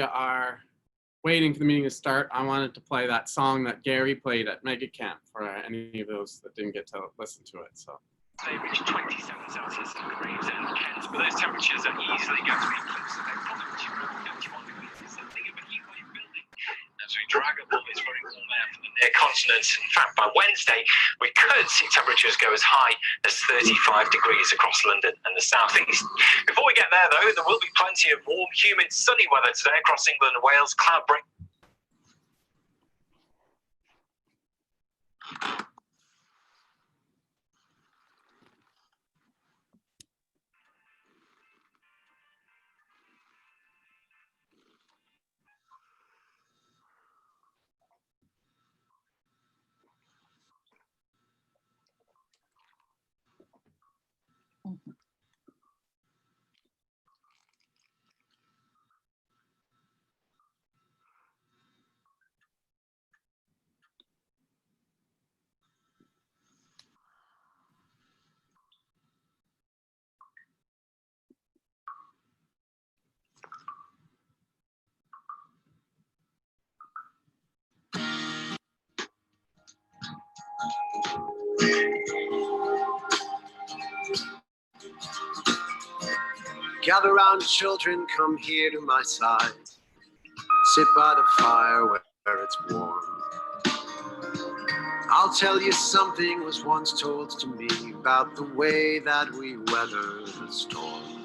are waiting for the meeting to start, I wanted to play that song that Gary played at Mega Camp for any of those that didn't get to listen to it. So. They reach 27 Celsius in Gravesend, Kent, but those temperatures are easily going to be close to their bottom, which is around 31 degrees. It's something of a heat wave building as we drag up all this very warm air from the near continents. In fact, by Wednesday, we could see temperatures go as high as 35 degrees across London and the southeast. Before we get there, though, there will be plenty of warm, humid, sunny weather today across England and Wales. Cloud break. Gather round, children, come here to my side. Sit by the fire where it's warm. I'll tell you something was once told to me about the way that we weather the storm.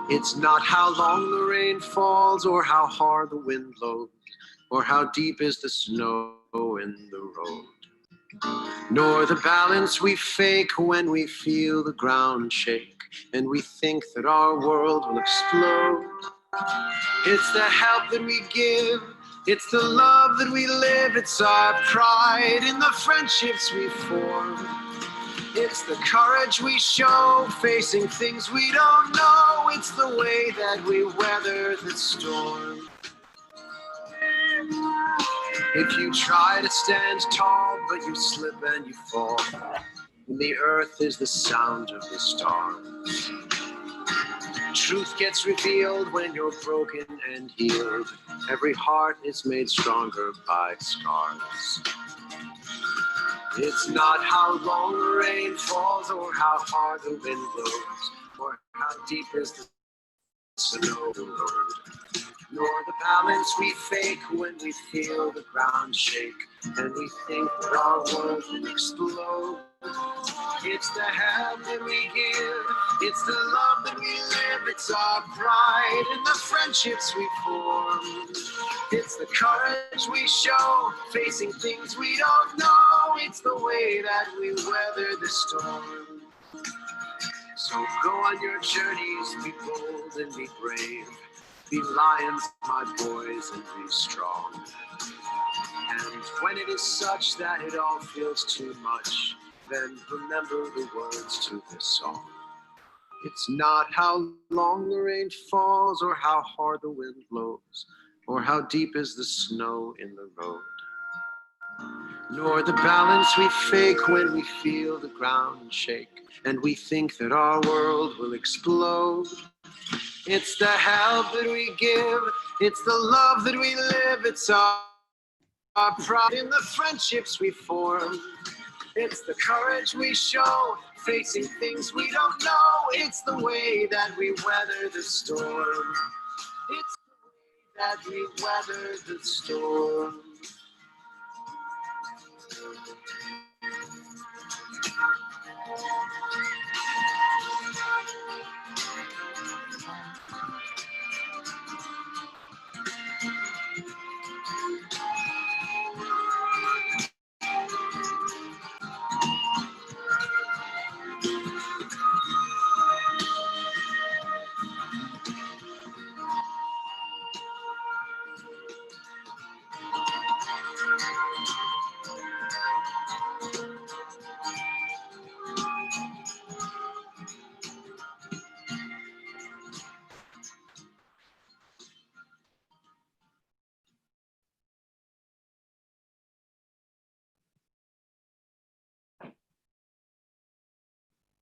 It's not how long the rain falls, or how hard the wind blows, or how deep is the snow in the road, nor the balance we fake when we feel the ground shake and we think that our world will explode. It's the help that we give, it's the love that we live, it's our pride in the friendships we form. It's the courage we show, facing things we don't know. It's the way that we weather the storm. If you try to stand tall, but you slip and you fall, and the earth is the sound of the stars. Truth gets revealed when you're broken and healed. Every heart is made stronger by scars. It's not how long the rain falls, or how hard the wind blows, or how deep is the snow in the road, nor the balance we fake when we feel the ground shake and we think that our world will explode. It's the help that we give, it's the love that we live, it's our pride in the friendships we form. It's the courage we show, facing things we don't know. It's the way that we weather the storm. So go on your journeys, be bold and be brave. Be lions, my boys, and be strong. And when it is such that it all feels too much, then remember the words to this song. It's not how long the rain falls, or how hard the wind blows, or how deep is the snow in the road, nor the balance we fake when we feel the ground shake and we think that our world will explode. It's the help that we give, it's the love that we live, it's our pride in the friendships we form. It's the courage we show, facing things we don't know. It's the way that we weather the storm. It's the way that we weather the storm.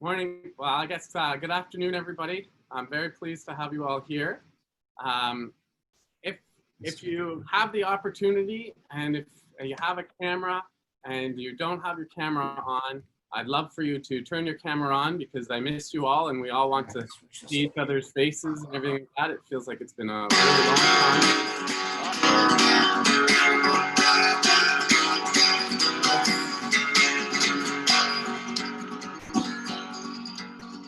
Morning. Well, I guess good afternoon, everybody. I'm very pleased to have you all here. If you have the opportunity, and if you have a camera and you don't have your camera on, I'd love for you to turn your camera on, because I miss you all and we all want to see each other's faces and everything like that. It feels like it's been a really long time.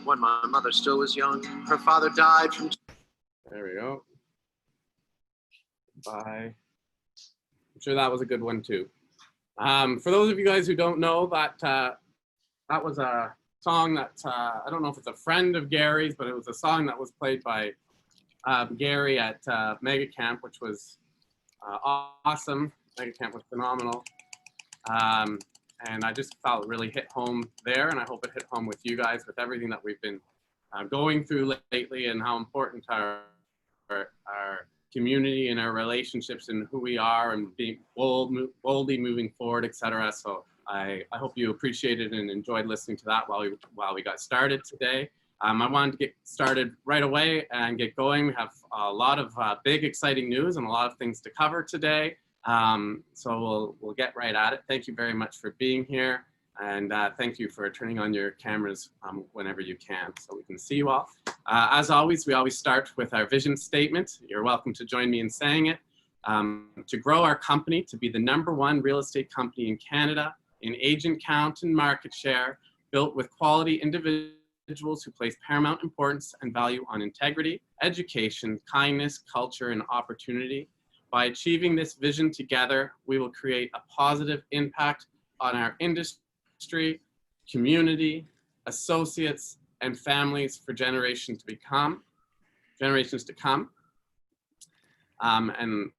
When my mother still was young, her father died from... There we go. Bye. I'm sure that was a good one too. For those of you guys who don't know, that was a song that, I don't know if it's a friend of Gary's, but it was a song that was played by Gary at Mega Camp, which was awesome. Mega Camp was phenomenal. And I just felt it really hit home there, and I hope it hit home with you guys with everything that we've been going through lately, and how important our community and our relationships and who we are, and being boldly moving forward, etc. So I hope you appreciated and enjoyed listening to that while we got started today. I wanted to get started right away and get going. We have a lot of big, exciting news and a lot of things to cover today. So we'll get right at it. Thank you very much for being here, and thank you for turning on your cameras whenever you can, so we can see you all. As always, we always start with our vision statement. You're welcome to join me in saying it. To grow our company to be the #1 real estate company in Canada in agent count and market share, built with quality individuals who place paramount importance and value on integrity, education, kindness, culture, and opportunity. By achieving this vision together, we will create a positive impact on our industry, community, associates, and families for generations to come. And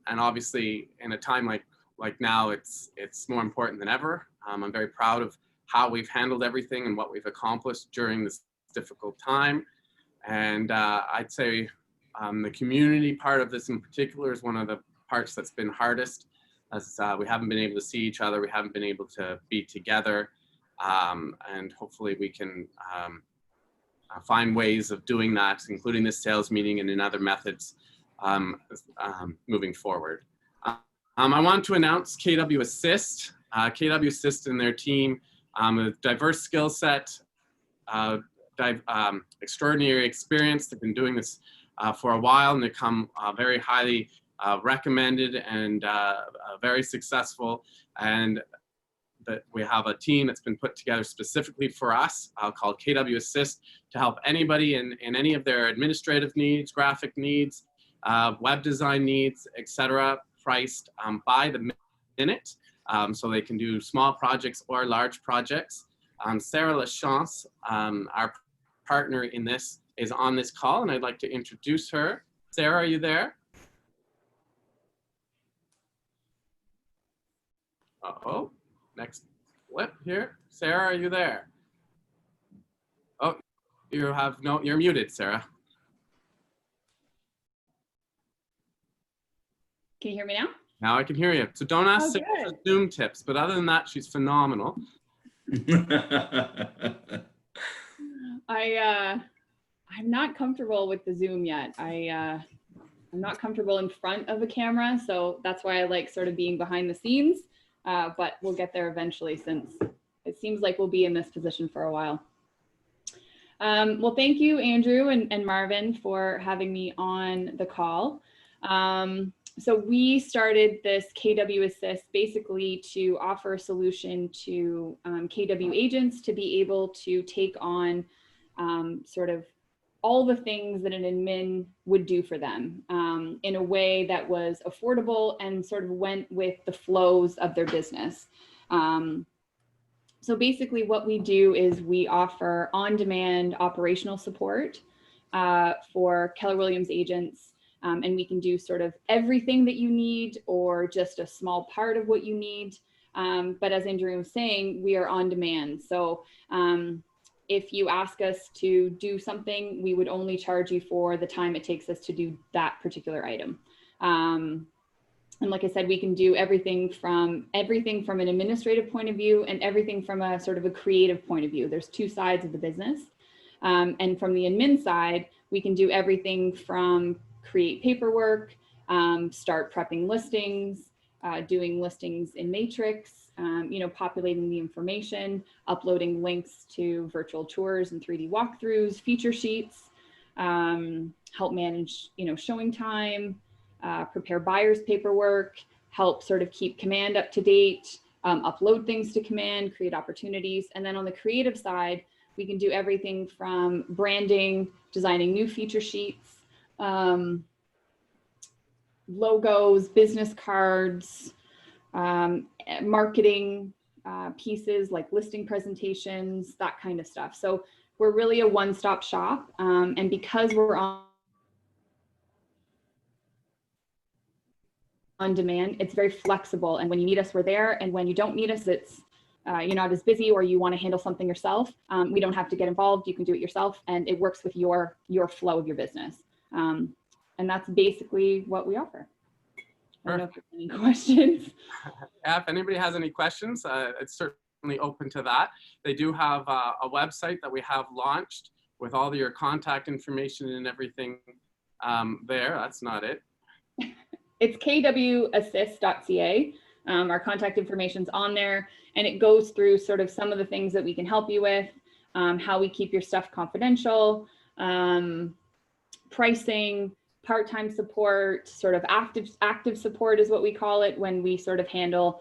obviously, in a time like now, it's more important than ever. I'm very proud of how we've handled everything and what we've accomplished during this difficult time. And I'd say the community part of this in particular is one of the parts that's been hardest, as we haven't been able to see each other, we haven't been able to be together, and hopefully we can find ways of doing that, including this sales meeting and in other methods moving forward. I want to announce KW Assist. KW Assist and their team, a diverse skill set, extraordinary experience. They've been doing this for a while, and they come very highly recommended and very successful. And that we have a team that's been put together specifically for us called KW Assist to help anybody in any of their administrative needs, graphic needs, web design needs, etc., priced by the minute, so they can do small projects or large projects. Sarah Lachance, our partner in this, is on this call, and I'd like to introduce her. Sarah, are you there? Uh-oh, next flip here. Sarah, are you there? Oh, you're muted, Sarah. Can you hear me now? Now I can hear you. So don't ask Sarah for Zoom tips, but other than that, she's phenomenal. I'm not comfortable with the Zoom yet. I'm not comfortable in front of a camera, so that's why I like sort of being behind the scenes, but we'll get there eventually, since it seems like we'll be in this position for a while. Well, thank you, Andrew and Marvin, for having me on the call. So we started this KW Assist basically to offer a solution to KW agents to be able to take on sort of all the things that an admin would do for them in a way that was affordable and sort of went with the flows of their business. So basically what we do is we offer on-demand operational support for Keller Williams agents. And we can do sort of everything that you need or just a small part of what you need. But as Andrew was saying, we are on demand. So if you ask us to do something, we would only charge you for the time it takes us to do that particular item. And like I said, we can do everything from an administrative point of view and everything from a sort of a creative point of view. There's two sides of the business. And from the admin side, we can do everything from create paperwork, start prepping listings, doing listings in Matrix, populating the information, uploading links to virtual tours and 3D walkthroughs, feature sheets, help manage, showing time, prepare buyers paperwork, help sort of keep command up to date, upload things to command, create opportunities. And then on the creative side, we can do everything from branding, designing new feature sheets, logos, business cards, marketing pieces like listing presentations, that kind of stuff. So we're really a one-stop shop. And because we're on demand, it's very flexible. And when you need us, we're there. And when you don't need us, it's you're not as busy or you want to handle something yourself. We don't have to get involved. You can do it yourself, and it works with your flow of your business. And that's basically what we offer. I don't know if there's any questions. Yeah, if anybody has any questions, it's certainly open to that. They do have a website that we have launched with all your contact information and everything there. That's not it. It's kwassist.ca. Our contact information's on there, and it goes through sort of some of the things that we can help you with, how we keep your stuff confidential, pricing, part-time support, sort of active support is what we call it, when we sort of handle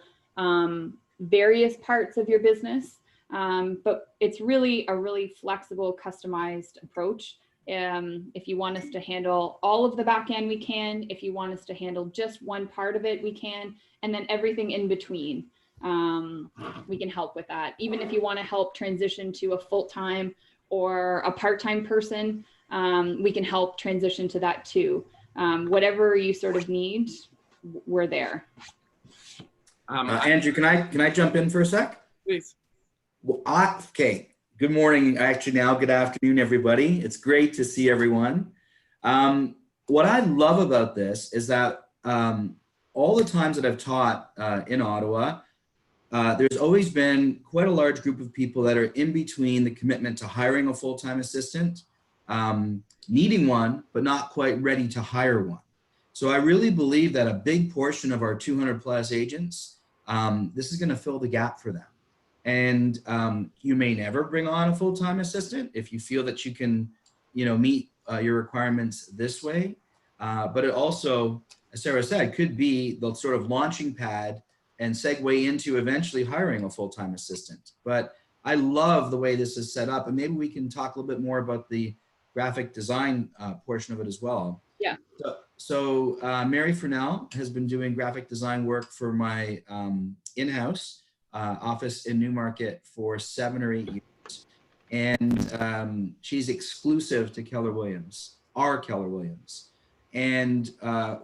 various parts of your business. But it's really a really flexible, customized approach. If you want us to handle all of the back end, we can. If you want us to handle just one part of it, we can. And then everything in between, we can help with that. Even if you want to help transition to a full-time or a part-time person, we can help transition to that too. Whatever you sort of need, we're there. Andrew, can I jump in for a sec? Please. Well, okay. Good morning. Actually, now good afternoon, everybody. It's great to see everyone. What I love about this is that all the times that I've taught in Ottawa, there's always been quite a large group of people that are in between the commitment to hiring a full-time assistant, needing one, but not quite ready to hire one. So I really believe that a big portion of our 200 plus agents, this is going to fill the gap for them. And you may never bring on a full-time assistant if you feel that you can, meet your requirements this way. But it also, as Sarah said, could be the sort of launching pad and segue into eventually hiring a full-time assistant. But I love the way this is set up, and maybe we can talk a little bit more about the graphic design portion of it as well. Yeah. So Mary Furnell has been doing graphic design work for my in-house office in Newmarket for 7 or 8 years. And she's exclusive to Keller Williams, our Keller Williams. And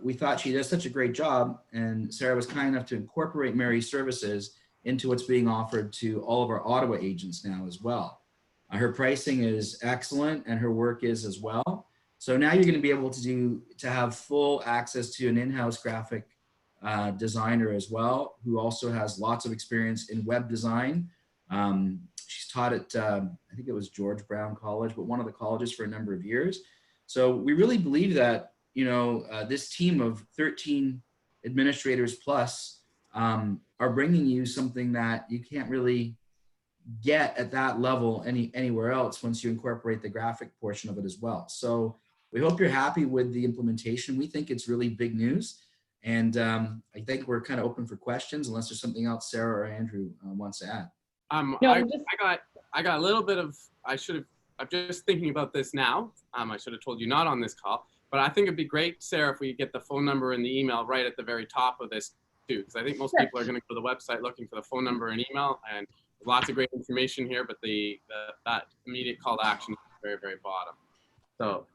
we thought she does such a great job, and Sarah was kind enough to incorporate Mary's services into what's being offered to all of our Ottawa agents now as well. Her pricing is excellent, and her work is as well. So now you're going to be able to have full access to an in-house graphic designer as well, who also has lots of experience in web design. She's taught at, I think it was George Brown College, but one of the colleges for a number of years. So we really believe that, this team of 13 administrators plus are bringing you something that you can't really get at that level anywhere else once you incorporate the graphic portion of it as well. So we hope you're happy with the implementation. We think it's really big news. And I think we're kind of open for questions unless there's something else Sarah or Andrew wants to add. No, I got a little bit of, I'm just thinking about this now. I should have told you not on this call, but I think it'd be great, Sarah, if we get the phone number and the email right at the very top of this too, because I think most people are going to go to the website looking for the phone number and email, and lots of great information here, but that immediate call to action is at the very, very bottom. So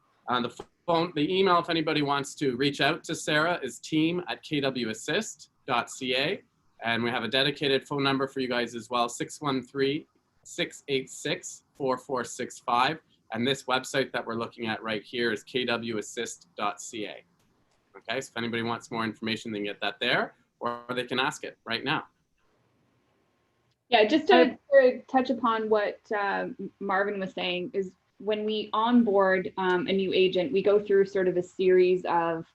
the email, if anybody wants to reach out to Sarah, is team@kwassist.ca. And we have a dedicated phone number for you guys as well, 613-686-4465. And this website that we're looking at right here is kwassist.ca. Okay, so if anybody wants more information, they can get that there, or they can ask it right now. Yeah, just to touch upon what Marvin was saying, is when we onboard a new agent, we go through sort of a series of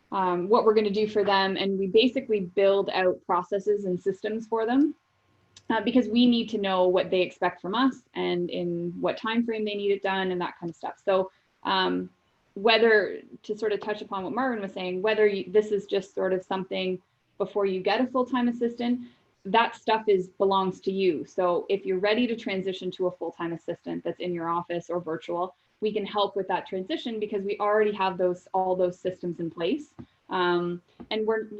what we're going to do for them, and we basically build out processes and systems for them because we need to know what they expect from us and in what time frame they need it done and that kind of stuff. So whether, to sort of touch upon what Marvin was saying, whether this is just sort of something before you get a full-time assistant, that stuff belongs to you. So if you're ready to transition to a full-time assistant that's in your office or virtual, we can help with that transition because we already have all those systems in place. And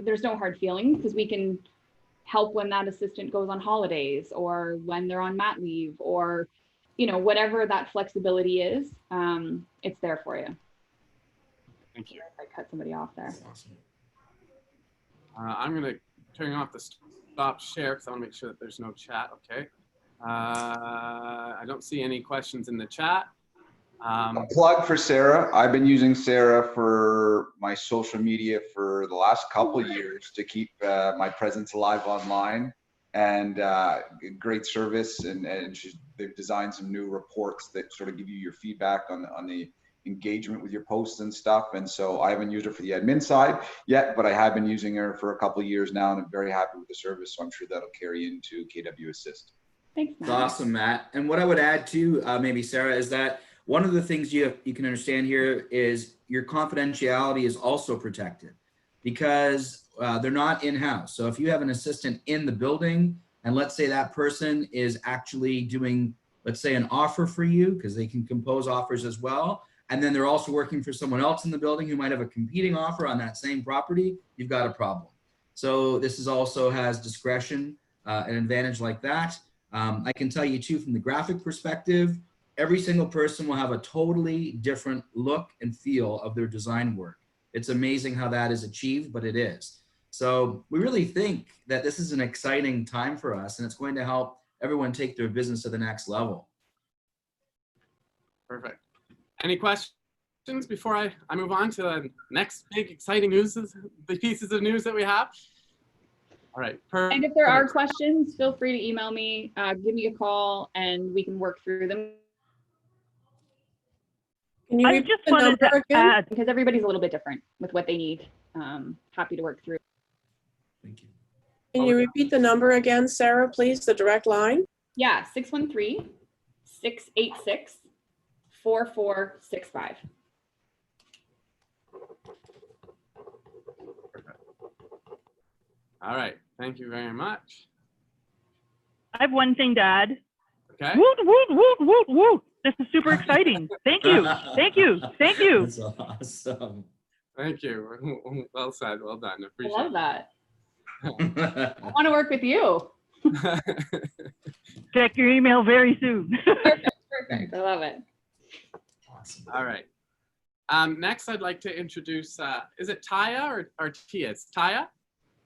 there's no hard feelings because we can help when that assistant goes on holidays or when they're on mat leave or, you know, whatever that flexibility is, it's there for you. Thank you. I cut somebody off there. That's awesome. I'm going to turn off the stop share because I want to make sure that there's no chat. Okay. I don't see any questions in the chat. A plug for Sarah. I've been using Sarah for my social media for the last couple of years to keep my presence alive online, and great service. And they've designed some new reports that sort of give you your feedback on the engagement with your posts and stuff. And so I haven't used her for the admin side yet, but I have been using her for a couple of years now, and I'm very happy with the service. So I'm sure that'll carry into KW Assist. Thanks, Matt. That's awesome, Matt. And what I would add too, maybe Sarah, is that one of the things you can understand here is your confidentiality is also protected because they're not in-house. So if you have an assistant in the building, and let's say that person is actually doing, let's say, an offer for you, because they can compose offers as well, and then they're also working for someone else in the building who might have a competing offer on that same property, you've got a problem. So this is also has discretion, an advantage like that. I can tell you too, from the graphic perspective, every single person will have a totally different look and feel of their design work. It's amazing how that is achieved, but it is. So we really think that this is an exciting time for us, and it's going to help everyone take their business to the next level. Perfect. Any questions before I move on to the next big exciting news, the pieces of news that we have? All right. And if there are questions, feel free to email me, give me a call, and we can work through them. Can you I repeat just the wanted number to again? add, Because everybody's a little bit different with what they need. Happy to work through. Thank you. Can you repeat the number again, Sarah, please, the direct line? Yeah, 613-686-4465. All right. Thank you very much. I have one thing to add. Okay. Woot, woot, woot, woot, woot. This is super exciting. Thank you. Thank you. Thank you. That's awesome. Thank you. Well said. Well done. I Appreciate love that. I want to work with you. it. Check your email very soon. Perfect. I love it. Awesome. All right. Next, I'd like to introduce, is it Taya or Tia? It's Taya?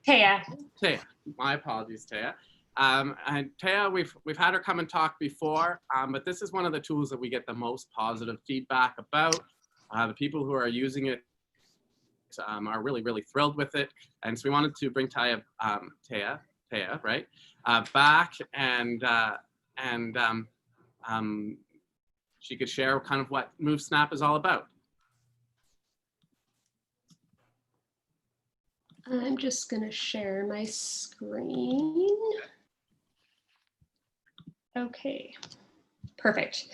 Taya. Taya. My apologies, Taya. And Taya, we've had her come and talk before, but this is one of the tools that we get the most positive feedback about. The people who are using it are really, really thrilled with it. And so we wanted to bring Taya, right, back and she could share kind of what MoveSnap is all about. I'm just going to share my screen. Okay, perfect.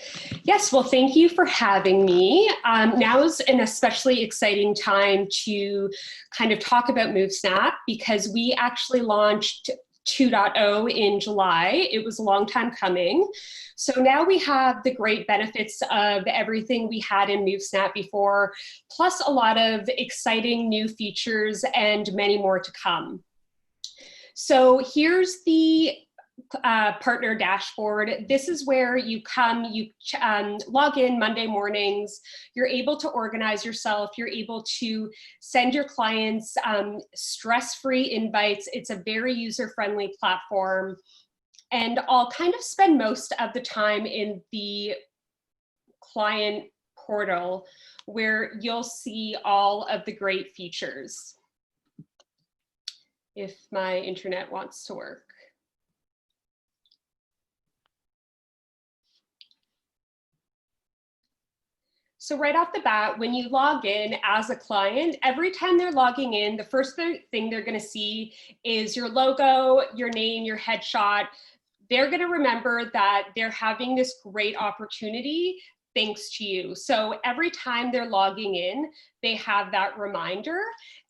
Yes, well, thank you for having me. Now is an especially exciting time to kind of talk about MoveSnap because we actually launched 2.0 in July. It was a long time coming. So now we have the great benefits of everything we had in MoveSnap before, plus a lot of exciting new features and many more to come. So here's the partner dashboard. This is where you come, you log in Monday mornings, you're able to organize yourself, you're able to send your clients stress-free invites. It's a very user-friendly platform. And I'll kind of spend most of the time in the client portal where you'll see all of the great features. If my internet wants to work. So right off the bat, when you log in as a client, every time they're logging in, the first thing they're going to see is your logo, your name, your headshot. They're going to remember that they're having this great opportunity thanks to you. So every time they're logging in, they have that reminder.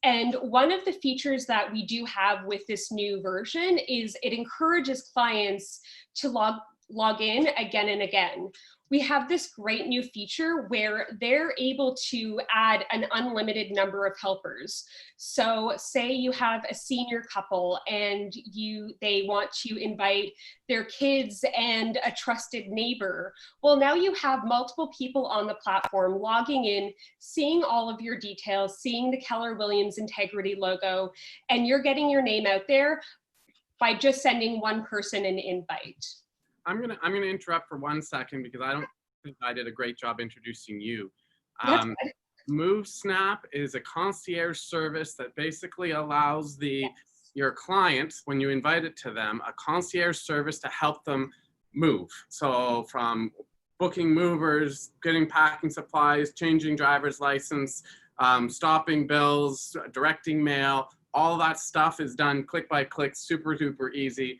And one of the features that we do have with this new version is it encourages clients to log in again and again. We have this great new feature where they're able to add an unlimited number of helpers. So say you have a senior couple and they want to invite their kids and a trusted neighbor. Well, now you have multiple people on the platform logging in, seeing all of your details, seeing the Keller Williams Integrity logo, and you're getting your name out there by just sending one person an invite. I'm gonna interrupt for 1 second because I don't think I did a great job introducing you. MoveSnap is a concierge service that basically allows your clients, when you invite it to them, a concierge service to help them move. So from booking movers, getting packing supplies, changing driver's license, stopping bills, directing mail, all that stuff is done click by click, super duper easy.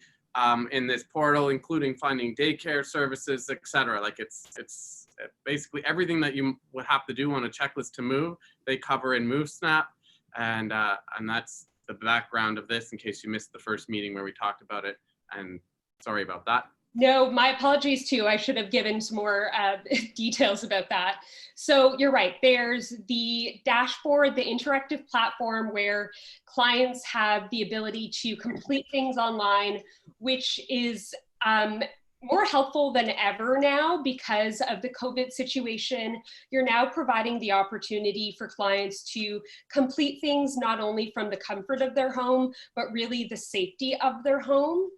In this portal, including finding daycare services, etc. Like it's basically everything that you would have to do on a checklist to move, they cover in MoveSnap, and that's the background of this in case you missed the first meeting where we talked about it, and sorry about that. No, my apologies too. I should have given some more details about that. So you're right, there's the dashboard, the interactive platform where clients have the ability to complete things online, which is more helpful than ever now because of the COVID situation. You're now providing the opportunity for clients to complete things not only from the comfort of their home, but really the safety of their home.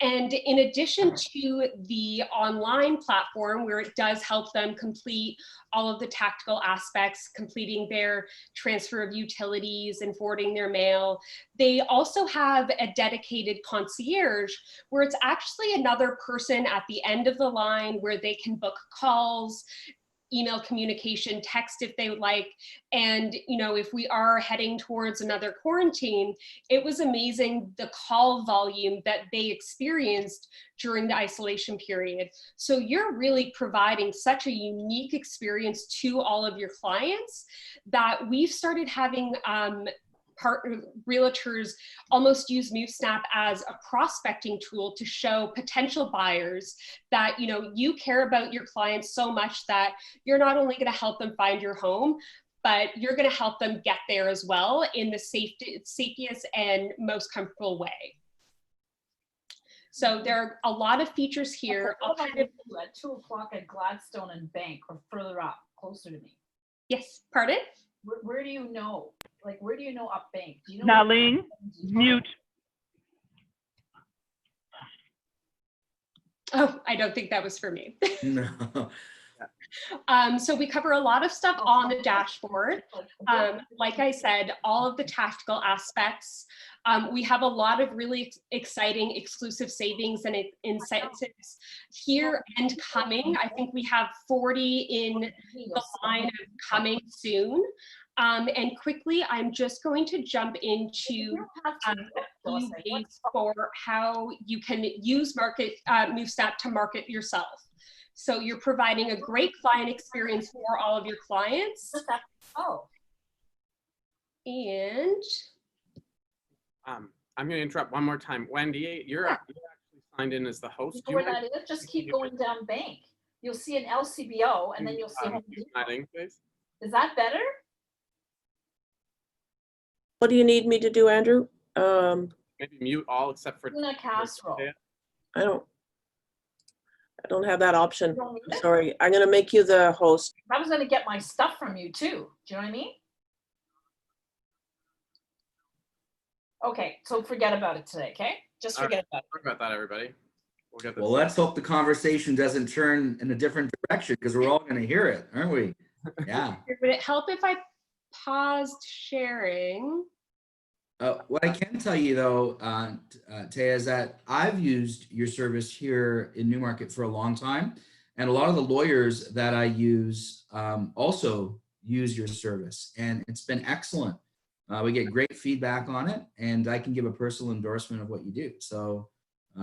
And in addition to the online platform where it does help them complete all of the tactical aspects, completing their transfer of utilities and forwarding their mail, they also have a dedicated concierge where it's actually another person at the end of the line where they can book calls, email communication, text if they would like. And, if we are heading towards another quarantine, it was amazing the call volume that they experienced during the isolation period. So you're really providing such a unique experience to all of your clients that we've started having partner realtors almost use MoveSnap as a prospecting tool to show potential buyers that you care about your clients so much that you're not only going to help them find your home, but you're going to help them get there as well in the safest and most comfortable way. So there are a lot of features here. At 2 o'clock at Gladstone and Bank, or further up, closer to me. Yes, pardon? Where do you know? Like, where do you know up Bank? Do you know? Natalie, mute. Oh, I don't think that was for me. No. So we cover a lot of stuff on the dashboard. Like I said, all of the tactical aspects. We have a lot of really exciting exclusive savings and incentives here and coming. I think we have 40 in the line of coming soon. And quickly, I'm just going to jump into a few ways for how you can use MoveSnap to market yourself. So you're providing a great client experience for all of your clients. And I'm going to interrupt one more time. Wendy, you're actually signed in as the host. You know where that is? Just keep going down Bank. You'll see an LCBO, and then you'll see. Is that better? What do you need me to do, Andrew? Maybe mute all except for Tuna casserole. I don't have that option. Sorry, I'm gonna make you the host. I was gonna get my stuff from you too. Do you know what I mean? Okay, so forget about it today, okay? Just forget about it. Sorry about that, everybody. We'll get this. Well, let's hope the conversation doesn't turn in a different direction because we're all going to hear it, aren't we? Yeah. Would it help if I paused sharing? What I can tell you though, Taya, is that I've used your service here in Newmarket for a long time. And a lot of the lawyers that I use also use your service, and it's been excellent. We get great feedback on it, and I can give a personal endorsement of what you do. So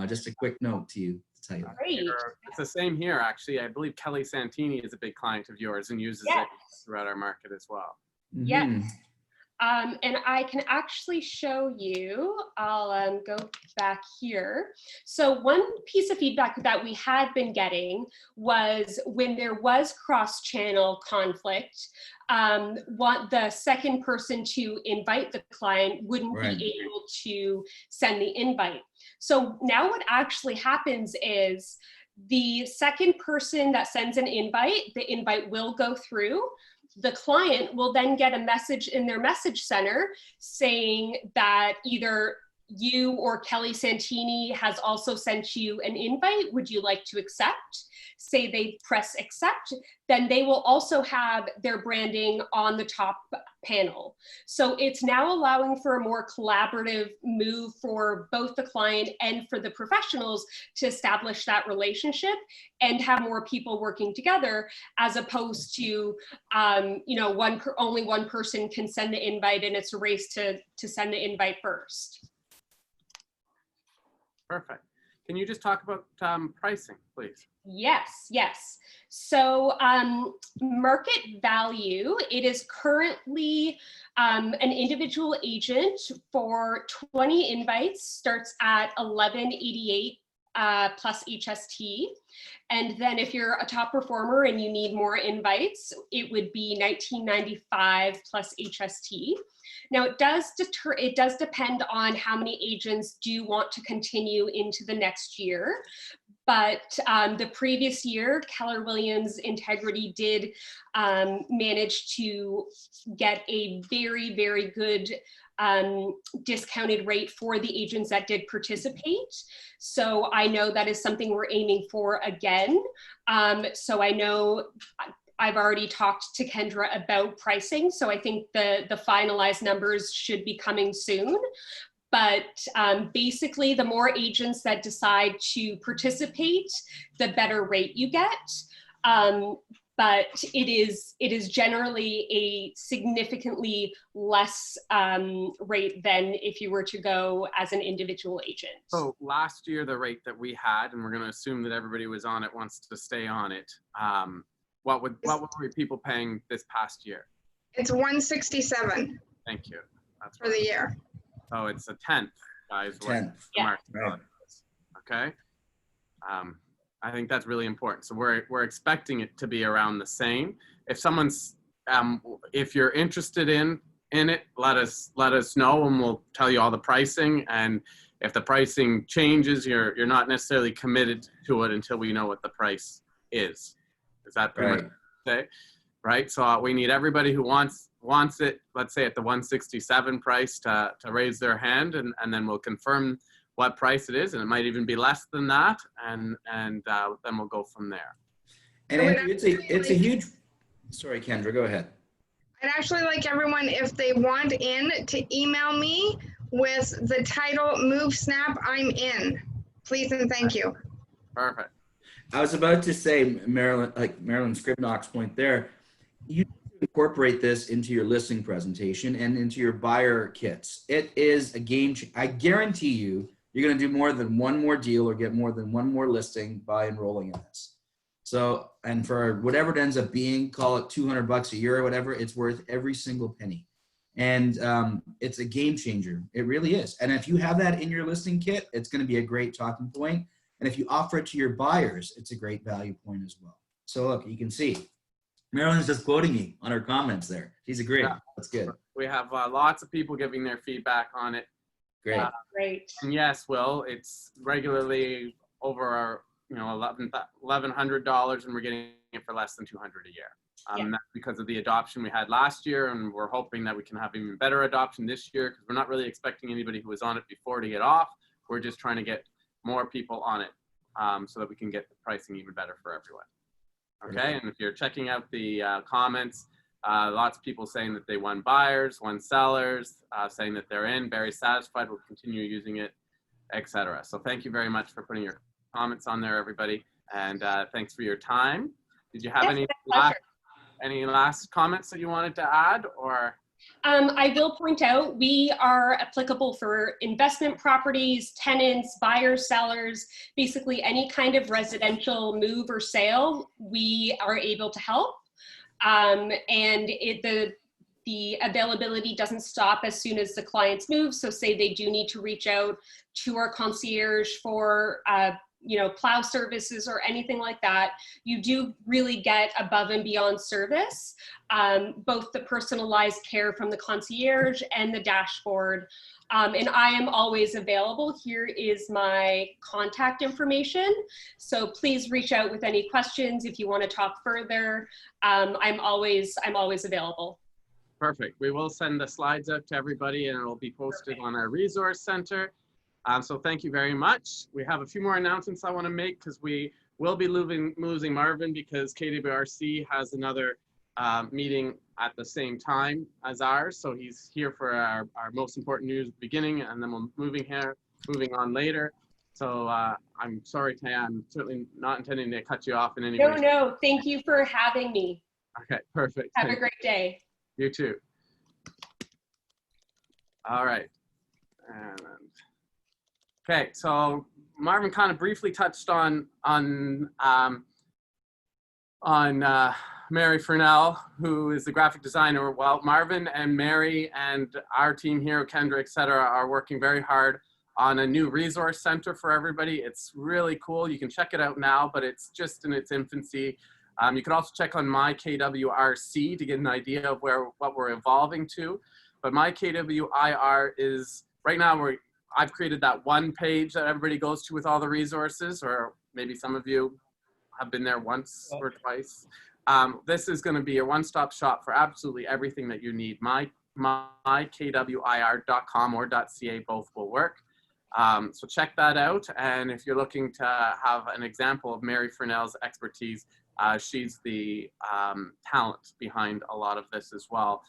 just a quick note to you to tell you that. Great. It's the same here, actually. I believe Kelly Santini is a big client of yours and uses it throughout our market as well. Yes. Mhm. And I can actually show you, I'll go back here. So one piece of feedback that we had been getting was when there was cross-channel conflict, the second person to invite the client wouldn't Right. be able to send the invite. So now what actually happens is the second person that sends an invite, the invite will go through. The client will then get a message in their message center saying that either you or Kelly Santini has also sent you an invite. Would you like to accept? Say they press accept, then they will also have their branding on the top panel. So it's now allowing for a more collaborative move for both the client and for the professionals to establish that relationship and have more people working together, as opposed to, only one person can send the invite and it's a race to send the invite first. Perfect. Can you just talk about pricing, please? Yes. So market value, it is currently an individual agent for 20 invites starts at $11.88 plus HST. And then if you're a top performer and you need more invites, it would be $19.95 plus HST. Now it does depend on how many agents do want to continue into the next year. But the previous year, Keller Williams Integrity did manage to get a very, very good discounted rate for the agents that did participate. So I know that is something we're aiming for again. So I know I've already talked to Kendra about pricing. So I think the finalized numbers should be coming soon. But basically, the more agents that decide to participate, the better rate you get. But it is generally a significantly less rate than if you were to go as an individual agent. So last year, the rate that we had, and we're going to assume that everybody was on it, wants to stay on it. What were people paying this past year? It's 167 Thank you. That's for the year. So it's a 10th, guys. Tenth. Mark, Right. okay. I think that's really important. So we're expecting it to be around the same. If someone's, if you're interested in it, let us know, and we'll tell you all the pricing. And if the pricing changes, you're not necessarily committed to it until we know what the price is. Is that pretty much say? Right. So we need everybody who wants it, let's say at the 167 price, to raise their hand, and then we'll confirm what price it is, and it might even be less than that, and then we'll go from there. And Andrew, it's a huge. Sorry, Kendra, go ahead. I'd actually like everyone, if they want in, to email me with the title "Move Snap, I'm in." Please and thank you. Perfect. I was about to say, Marilyn Scribnock's point there, you incorporate this into your listing presentation and into your buyer kits. It is a game changer. I guarantee you're going to do more than one more deal or get more than one more listing by enrolling in this. So, and for whatever it ends up being, call it $200 a year or whatever, it's worth every single penny. And it's a game changer. It really is. And if you have that in your listing kit, it's going to be a great talking point. And if you offer it to your buyers, it's a great value point as well. So look, you can see Marilyn's just quoting me on her comments there. She's agreeing. Yeah. That's good. We have lots of people giving their feedback on it. Great. Great. And yes, Will, it's regularly over our, $1,100, and we're getting it for less than $200 a year. That's because of the adoption we had last year, and we're hoping that we can have even better adoption this year, because we're not really expecting anybody who was on it before to get off. We're just trying to get more people on it, so that we can get the pricing even better for everyone. Okay, and if you're checking out the comments, lots of people saying that they won buyers, won sellers, saying that they're in, very satisfied, will continue using it, etc. So thank you very much for putting your comments on there, everybody. And thanks for your time. Did you have Yes, any last comments that you wanted to add, or? I will point out we are applicable for investment properties, tenants, buyers, sellers, basically any kind of residential move or sale, we are able to help. And the availability doesn't stop as soon as the clients move. So say they do need to reach out to our concierge for plow services or anything like that, you do really get above and beyond service, both the personalized care from the concierge and the dashboard. And I am always available. Here is my contact information. So please reach out with any questions if you want to talk further. I'm always available. Perfect. We will send the slides out to everybody, and it will be posted on our resource center. So thank you very much. We have a few more announcements I want to make, because we will be losing Marvin, because KWRC has another meeting at the same time as ours. So he's here for our most important news beginning, and then we'll moving on later. So I'm sorry, Taya, I'm certainly not intending to cut you off in any way. No, thank you for having me. Okay, perfect. Have a great day. You too. All right. Okay, so Marvin kind of briefly touched on Mary Furnell, who is the graphic designer. Well, Marvin and Mary and our team here, Kendra, et cetera, are working very hard on a new resource center for everybody. It's really cool. You can check it out now, but it's just in its infancy. You can also check on My KWRC to get an idea of what we're evolving to. But My KWIR is, right now, I've created that one page that everybody goes to with all the resources, or maybe some of you have been there once or twice. This is going to be a one-stop shop for absolutely everything that you need. mykwir.com or .ca, both will work. So check that out. And if you're looking to have an example of Mary Furnell's expertise, she's the talent behind a lot of this as well,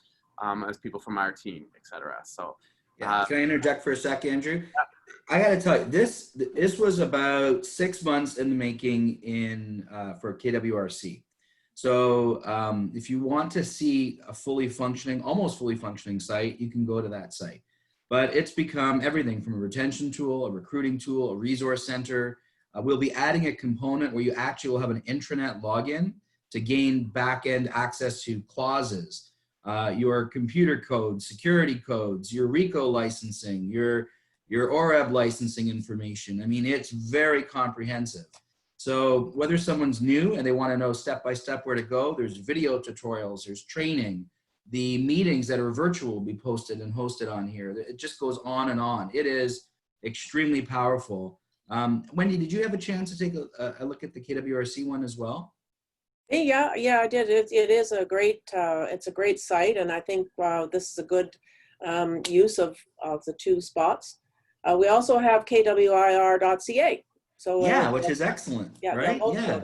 as people from our team, et cetera. So. Yeah. Can I interject for a sec, Andrew? I got to tell you, this was about 6 months in the making for KWRC. So if you want to see a almost fully functioning site, you can go to that site. But it's become everything from a retention tool, a recruiting tool, a resource center. We'll be adding a component where you actually will have an intranet login to gain back-end access to clauses, your computer codes, security codes, your RICO licensing, your OREB licensing information. I mean, it's very comprehensive. So whether someone's new and they want to know step-by-step where to go, there's video tutorials, there's training. The meetings that are virtual will be posted and hosted on here. It just goes on and on. It is extremely powerful. Wendy, did you have a chance to take a look at the KWRC one as well? Yeah, I did. It is a great, it's a great site, and I think this is a good use of the two spots. We also have kwir.ca. So yeah, which is excellent. Yeah, right? Yeah.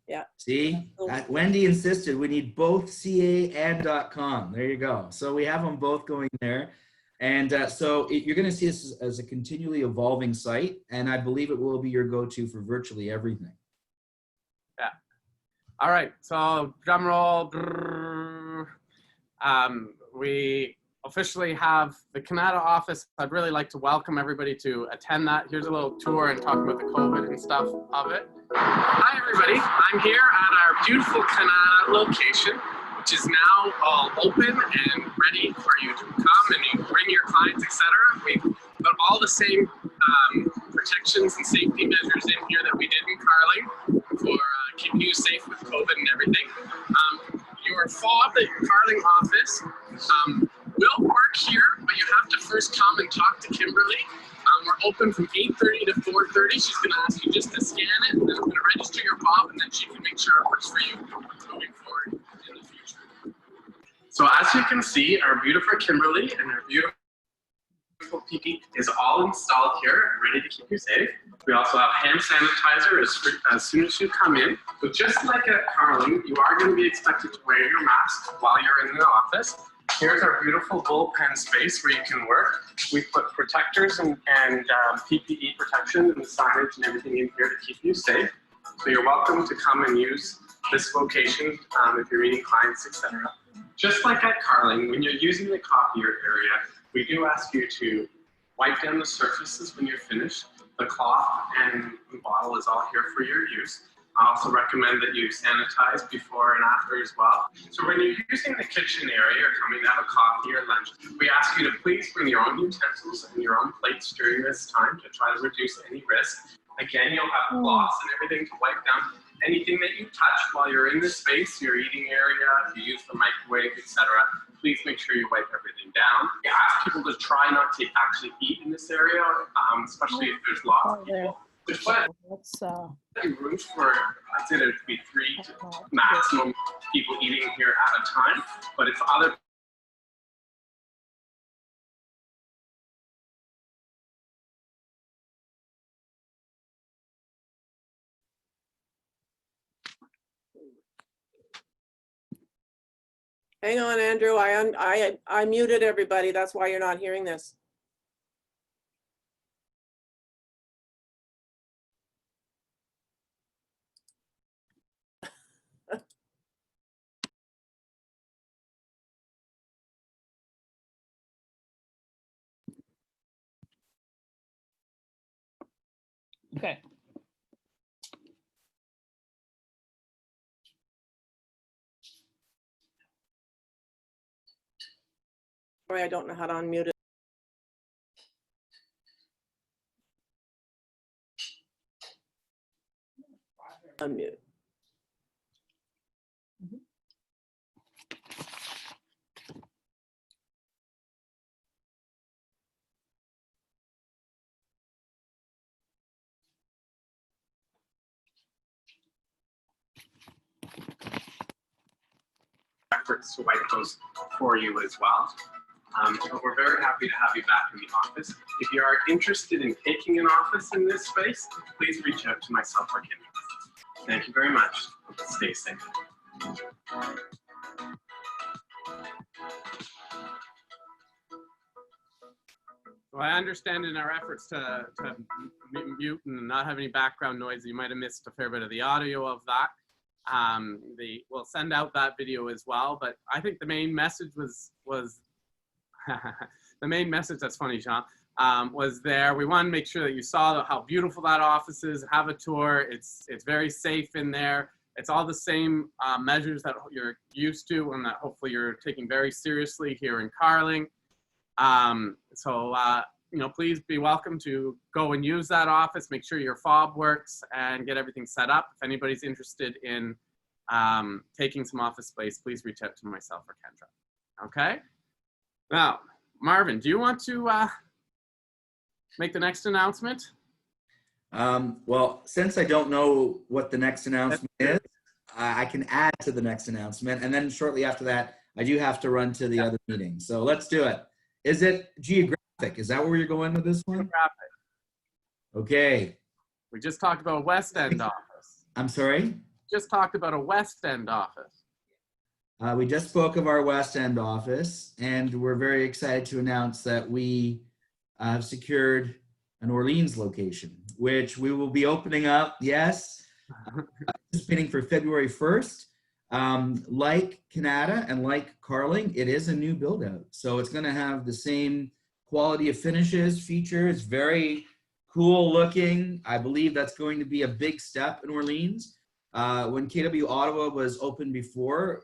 Yeah. See, Wendy insisted we need both CA and .com. There you go. So we have them both going there. And so you're going to see this as a continually evolving site, and I believe it will be your go-to for virtually everything. Yeah. All right. So drum roll. We officially have the Canada office. I'd really like to welcome everybody to attend that. Here's a little tour and talk about the COVID and stuff of it. Hi, everybody. I'm here at our beautiful Canada location, which is now all open and ready for you to come and you bring your clients, etc. We've got all the same protections and safety measures in here that we did in Carling for keeping you safe with COVID and everything. Your fob at your Carling office will work here, but you have to first come and talk to Kimberly. We're open from 8:30 to 4:30. She's going to ask you just to scan it, and then I'm going to register your fob, and then she can make sure it works for you moving forward in the future. So as you can see, our beautiful Kimberly and our beautiful PPE is all installed here, ready to keep you safe. We also have hand sanitizer as soon as you come in. So just like at Carling, you are going to be expected to wear your mask while you're in the office. Here's our beautiful bullpen space where you can work. We put protectors and PPE protection and signage and everything in here to keep you safe. So you're welcome to come and use this location if you're meeting clients, etc. Just like at Carling, when you're using the copier area, we do ask you to wipe down the surfaces when you're finished. The cloth and the bottle is all here for your use. I also recommend that you sanitize before and after as well. So when you're using the kitchen area or coming to have a coffee or lunch, we ask you to please bring your own utensils and your own plates during this time to try to reduce any risk. Again, you'll have cloths and everything to wipe down anything that you touch while you're in this space, your eating area, if you use the microwave, etc. Please make sure you wipe everything down. We ask people to try not to actually eat in this area, especially if there's lots of people. There's rooms for, I'd say there could be 3 to maximum people eating here at a time, but if other Hang on, Andrew. I muted everybody. That's why you're not hearing this. Okay. Sorry, I don't know how to unmute it. Unmute. efforts to wipe those for you as well. But we're very happy to have you back in the office. If you are interested in taking an office in this space, please reach out to myself or Kendra. Thank you very much. Stay safe. Well, I understand in our efforts to mute and not have any background noise, you might have missed a fair bit of the audio of that. We'll send out that video as well, but I think the main message was the main message, that's funny, Jean, was there. We want to make sure that you saw how beautiful that office is, have a tour. It's very safe in there. It's all the same measures that you're used to and that hopefully you're taking very seriously here in Carling. You know, please be welcome to go and use that office, make sure your fob works and get everything set up. If anybody's interested in taking some office space, please reach out to myself or Kendra. Okay? Now, Marvin, do you want to make the next announcement? Well, since I don't know what the next announcement is, I can add to the next announcement. And then shortly after that, I do have to run to the other meeting. So let's do it. Is it geographic? Is that where you're going with this one? Geographic. Okay. We just talked about a West End office. I'm sorry? Just talked about a West End office. We just spoke of our West End office, and we're very excited to announce that we have secured an Orleans location, which we will be opening up, yes, anticipating for February 1st. Like Canada and like Carling, it is a new build out. So it's going to have the same quality of finishes, features, very cool looking. I believe that's going to be a big step in Orleans. When KW Ottawa was open before,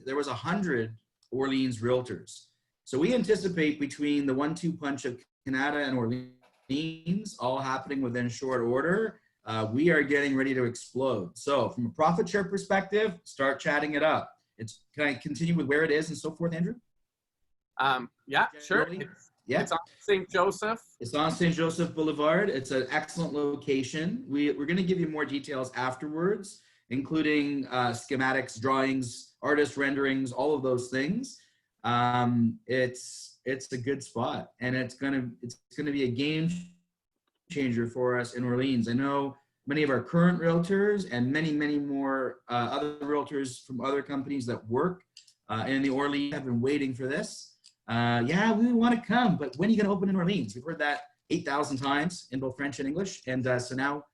there was 100 Orleans realtors. So we anticipate between the 1-2 punch of Canada and Orleans all happening within short order, we are getting ready to explode. So from a profit share perspective, start chatting it up. Can I continue with where it is and so forth, Andrew? Yeah, sure. It's on St. Joseph. It's on St. Joseph Boulevard. It's an excellent location. We're going to give you more details afterwards, including schematics, drawings, artist renderings, all of those things. It's a good spot, and it's gonna be a game changer for us in Orleans. I know many of our current realtors and many more other realtors from other companies that work in the Orleans have been waiting for this. Yeah, we want to come, but when are you going to open in Orleans? We've heard that 8,000 times in both French and English, and so now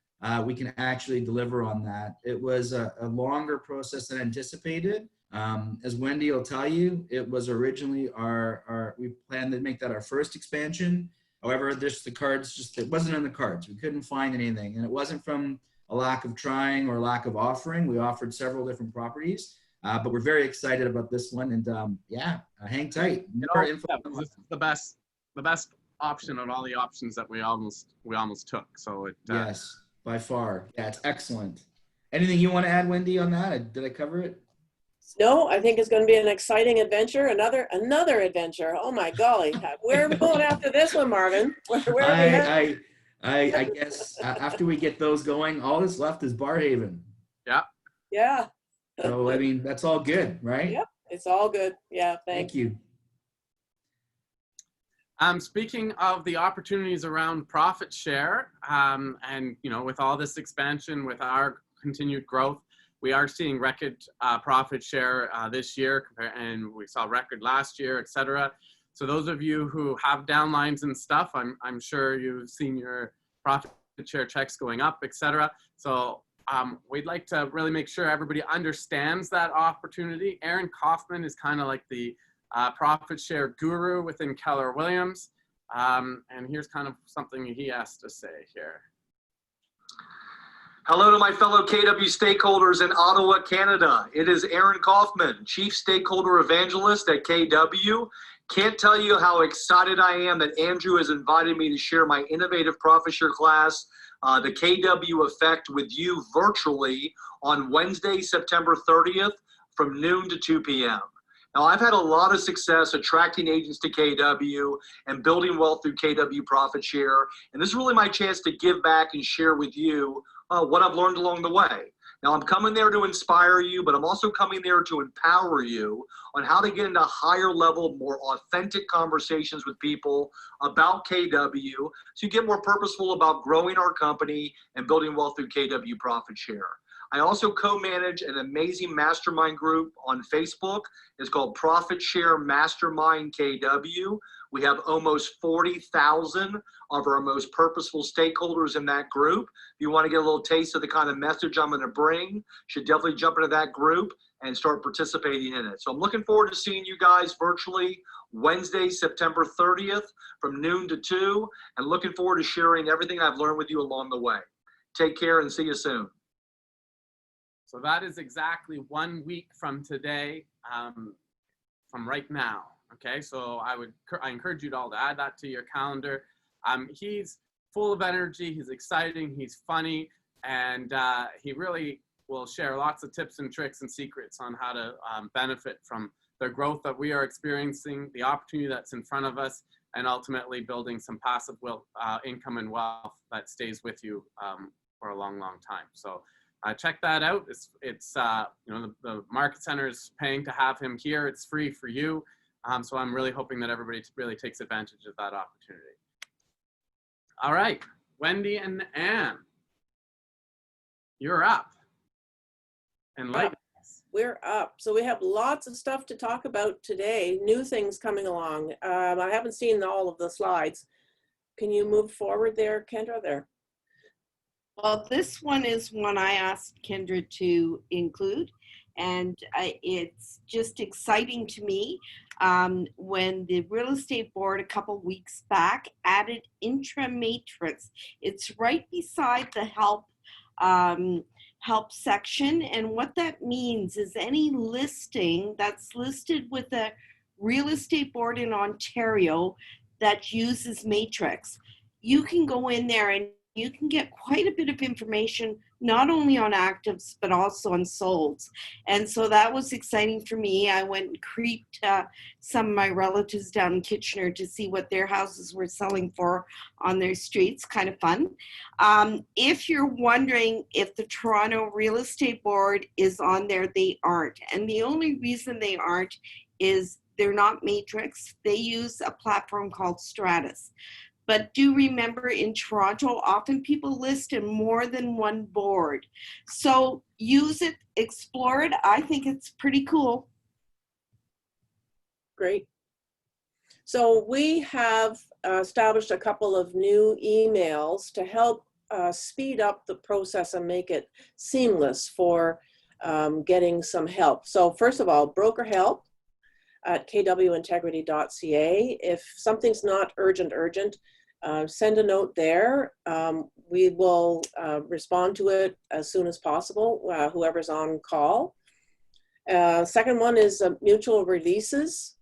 we can actually deliver on that. It was a longer process than anticipated. As Wendy will tell you, it was originally we planned to make that our first expansion. However, it wasn't in the cards. We couldn't find anything. And it wasn't from a lack of trying or lack of offering. We offered several different properties, but we're very excited about this one. And hang tight. This is the best option of all the options that we almost took. So yes, by far. Yeah, it's excellent. Anything you want to add, Wendy, on that? Did I cover it? No, I think it's going to be an exciting adventure. Another adventure. Oh my golly. Where are we going after this one, Marvin? I guess after we get those going, all that's left is Barrhaven. Yeah. Yeah. So, I mean, that's all good, right? Yep. It's all good. Yeah. Thank you. Speaking of the opportunities around profit share, and with all this expansion, with our continued growth, we are seeing record profit share this year, and we saw record last year, etc. So those of you who have downlines and stuff, I'm sure you've seen your profit share checks going up, etc. So we'd like to really make sure everybody understands that opportunity. Aaron Kaufman is kind of like the profit share guru within Keller Williams. And here's kind of something he has to say here. Hello to my fellow KW stakeholders in Ottawa, Canada. It is Aaron Kaufman, Chief Stakeholder Evangelist at KW. Can't tell you how excited I am that Andrew has invited me to share my innovative profit share class, the KW Effect, with you virtually on Wednesday, September 30th from noon to 2 p.m. Now, I've had a lot of success attracting agents to KW and building wealth through KW Profit Share, and this is really my chance to give back and share with you what I've learned along the way. Now, I'm coming there to inspire you, but I'm also coming there to empower you on how to get into higher level, more authentic conversations with people about KW so you get more purposeful about growing our company and building wealth through KW Profit Share. I also co-manage an amazing mastermind group on Facebook. It's called Profit Share Mastermind KW. We have almost 40,000 of our most purposeful stakeholders in that group. If you want to get a little taste of the kind of message I'm going to bring, you should definitely jump into that group and start participating in it. So I'm looking forward to seeing you guys virtually Wednesday, September 30th from noon to 2, and looking forward to sharing everything I've learned with you along the way. Take care and see you soon. So that is exactly 1 week from today, from right now. Okay, so I encourage you all to add that to your calendar. He's full of energy, he's exciting, he's funny, and he really will share lots of tips and tricks and secrets on how to benefit from the growth that we are experiencing, the opportunity that's in front of us, and ultimately building some passive income and wealth that stays with you for a long, long time. So check that out. It's the Market Center is paying to have him here. It's free for you. So I'm really hoping that everybody really takes advantage of that opportunity. All right, Wendy and Anne, you're up. Enlighten us. We're up. So we have lots of stuff to talk about today, new things coming along. I haven't seen all of the slides. Can you move forward there, Kendra? There. Well, this one is one I asked Kendra to include, and it's just exciting to me when the real estate board a couple weeks back added IntraMatrix. It's right beside the help section, and what that means is any listing that's listed with a real estate board in Ontario that uses Matrix, you can go in there and you can get quite a bit of information, not only on actives, but also on solds. And so that was exciting for me. I went and creeped some of my relatives down in Kitchener to see what their houses were selling for on their streets. Kind of fun. If you're wondering if the Toronto Real Estate Board is on there, they aren't. And the only reason they aren't is they're not Matrix. They use a platform called Stratus. But do remember, in Toronto, often people list in more than one board. So use it, explore it. I think it's pretty cool. Great. So we have established a couple of new emails to help speed up the process and make it seamless for getting some help. So first of all, broker help at kwintegrity.ca. If something's not urgent, send a note there. We will respond to it as soon as possible, whoever's on call. Second one is mutual releases.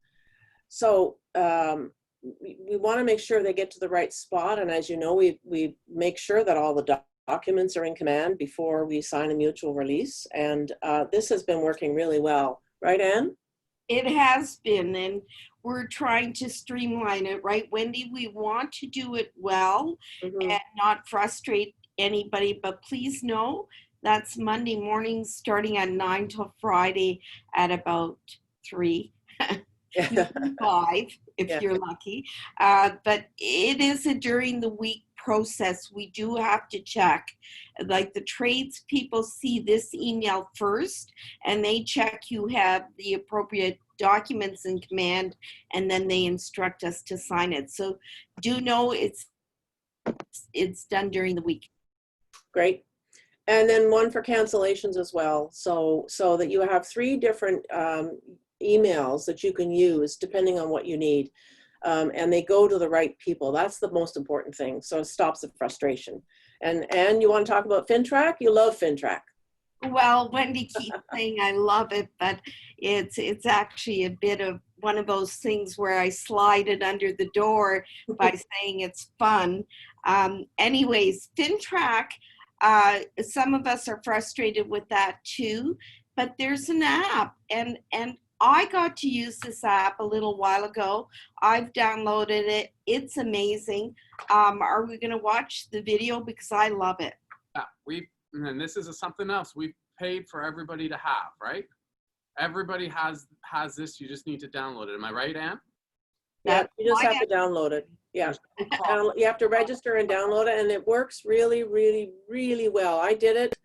So we want to make sure they get to the right spot. And as you know, we make sure that all the documents are in command before we sign a mutual release. And this has been working really well. Right, Anne? It has been, and we're trying to streamline it, right, Wendy? We want to do it well and not frustrate anybody, but please know that's Monday mornings starting at 9 till Friday at about 3. 5 if you're lucky, but it is a during the week process. We do have to check, like the trades people see this email first and they check you have the appropriate documents in command, and then they instruct us to sign it. So do know it's done during the week. Great. And then one for cancellations as well, so that you have 3 different emails that you can use depending on what you need, and they go to the right people. That's the most important thing, so it stops the frustration. And you want to talk about FinTrack? You love FinTrack. Well, Wendy keeps saying I love it, but it's actually a bit of one of those things where I slide it under the door by saying it's fun. Anyways, FinTrack, some of us are frustrated with that too, but there's an app, and I got to use this app a little while ago. I've downloaded it. It's amazing. Are we going to watch the video? Because I love it. Yeah, and this is something else we've paid for everybody to have, right? Everybody has this. You just need to download it. Am I right, Anne? Yeah, you just have to download it. Yeah, you have to register and download it, and it works really, really, really well. I did it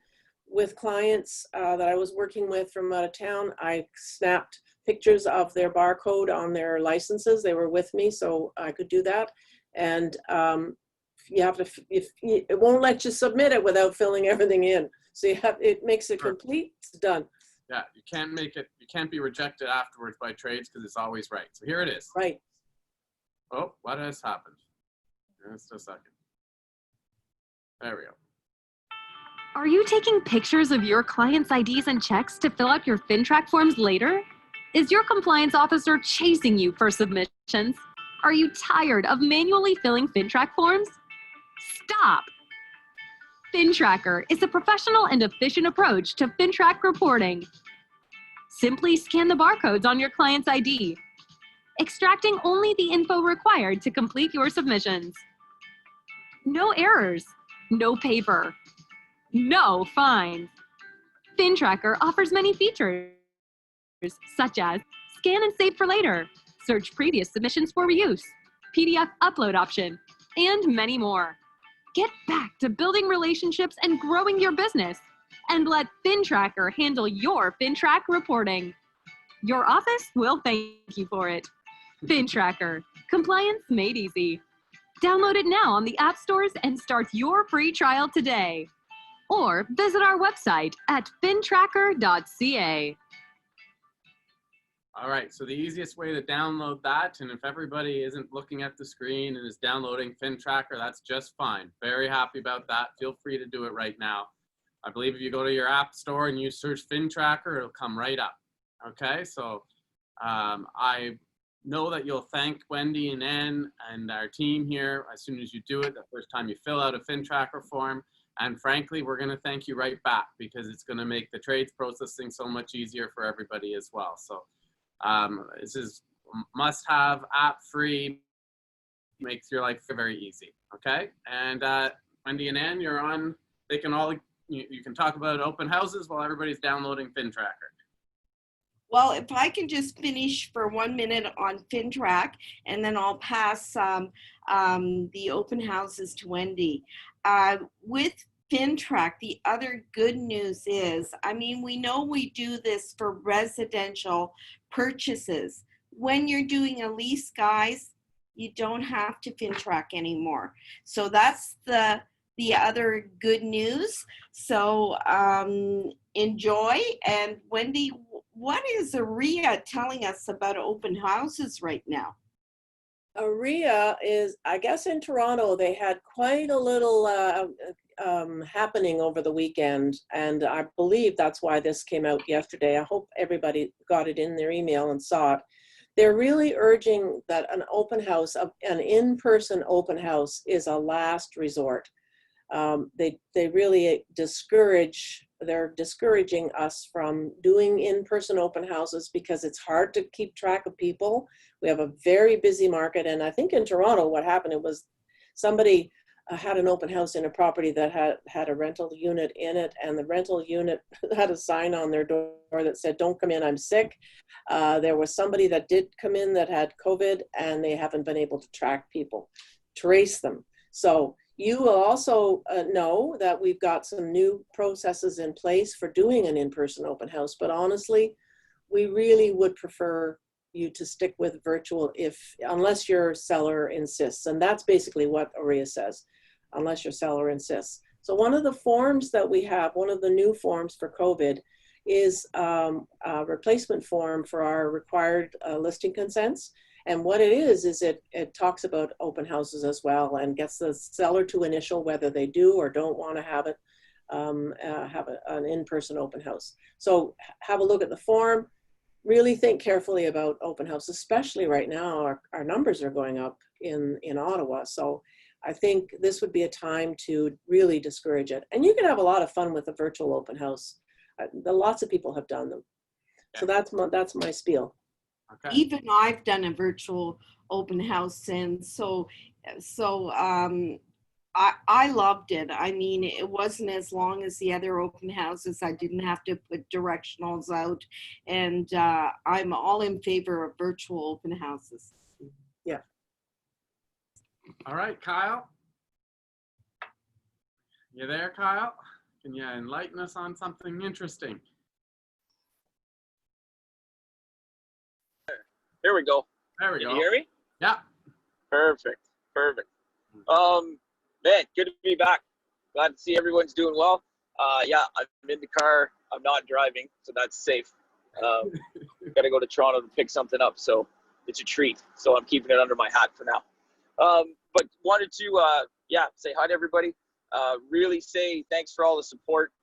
with clients that I was working with from out of town. I snapped pictures of their barcode on their licenses. They were with me, so I could do that. And you have to, it won't let you submit it without filling everything in. So it makes it complete. It's done. Yeah, you can't be rejected afterwards by trades because it's always right. So here it is. Right. Oh, what has happened? Just a second. There we go. Are you taking pictures of your clients' IDs and checks to fill out your FinTrack forms later? Is your compliance officer chasing you for submissions? Are you tired of manually filling FinTrack forms? Stop! FinTracker is a professional and efficient approach to FinTrack reporting. Simply scan the barcodes on your client's ID, extracting only the info required to complete your submissions. No errors, no paper, no fines. FinTracker offers many features, such as scan and save for later, search previous submissions for reuse, PDF upload option, and many more. Get back to building relationships and growing your business, and let FinTracker handle your FinTrack reporting. Your office will thank you for it. FinTracker, compliance made easy. Download it now on the app stores and start your free trial today. Or visit our website at fintracker.ca. All right, so the easiest way to download that, and if everybody isn't looking at the screen and is downloading FinTracker, that's just fine. Very happy about that. Feel free to do it right now. I believe if you go to your app store and you search FinTracker, it'll come right up. Okay, so I know that you'll thank Wendy and Ann and our team here as soon as you do it, the first time you fill out a FinTracker form. And frankly, we're going to thank you right back because it's going to make the trades processing so much easier for everybody as well. So this is must-have, app-free, makes your life very easy. Okay, and Wendy and Ann, you're on. They can all you can talk about open houses while everybody's downloading FinTracker. Well, if I can just finish for 1 minute on FinTrack, and then I'll pass the open houses to Wendy. With FinTrack, the other good news is, I mean, we know we do this for residential purchases. When you're doing a lease, guys, you don't have to FinTrack anymore. So that's the the other good news. So enjoy. And Wendy, what is AREA telling us about open houses right now? AREA is, I guess in Toronto, they had quite a little happening over the weekend. And I believe that's why this came out yesterday. I hope everybody got it in their email and saw it. They're really urging that an open house, an in-person open house, is a last resort. They really they're discouraging us from doing in-person open houses because it's hard to keep track of people. We have a very busy market. And I think in Toronto, what happened, it was somebody had an open house in a property that had a rental unit in it, and the rental unit had a sign on their door that said, "Don't come in, I'm sick." There was somebody that did come in that had COVID, and they haven't been able to trace them. So you will also know that we've got some new processes in place for doing an in-person open house, but honestly, we really would prefer you to stick with virtual unless your seller insists. And that's basically what AREA says, unless your seller insists. So one of the forms that we have, one of the new forms for COVID, is a replacement form for our required listing consents. And what it is it talks about open houses as well and gets the seller to initial whether they do or don't want to have it, an in-person open house. So have a look at the form. Really think carefully about open house, especially right now. Our numbers are going up in Ottawa. So I think this would be a time to really discourage it. And you can have a lot of fun with a virtual open house. Lots of people have done them. So that's my spiel. Okay. Even I've done a virtual open house, and so I loved it. I mean, it wasn't as long as the other open houses. I didn't have to put directionals out, and I'm all in favor of virtual open houses. Yeah. All right, Kyle. You there, Kyle? Can you enlighten us on something interesting? Here we go. There we Can go. you hear me? Yeah. Perfect. Man, good to be back. Glad to see everyone's doing well. Yeah, I'm in the car. I'm not driving, so that's safe. Got to go to Toronto to pick something up, so it's a treat. So I'm keeping it under my hat for now. But wanted to, say hi to everybody. Really say thanks for all the support.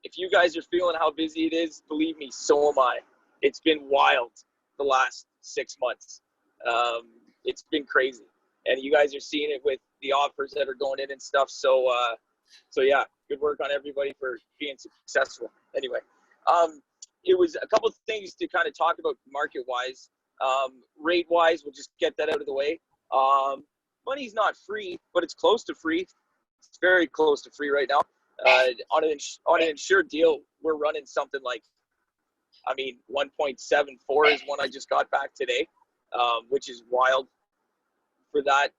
If you guys are feeling how busy it is, believe me, so am I. It's been wild the last 6 months. It's been crazy, and you guys are seeing it with the offers that are going in and stuff. So yeah, good work on everybody for being successful. Anyway, it was a couple of things to kind of talk about market-wise. Rate-wise, we'll just get that out of the way. Money's not free, but it's close to free. It's very close to free right now. On an insured deal, we're running something like, 1.74 is one I just got back today, which is wild for that.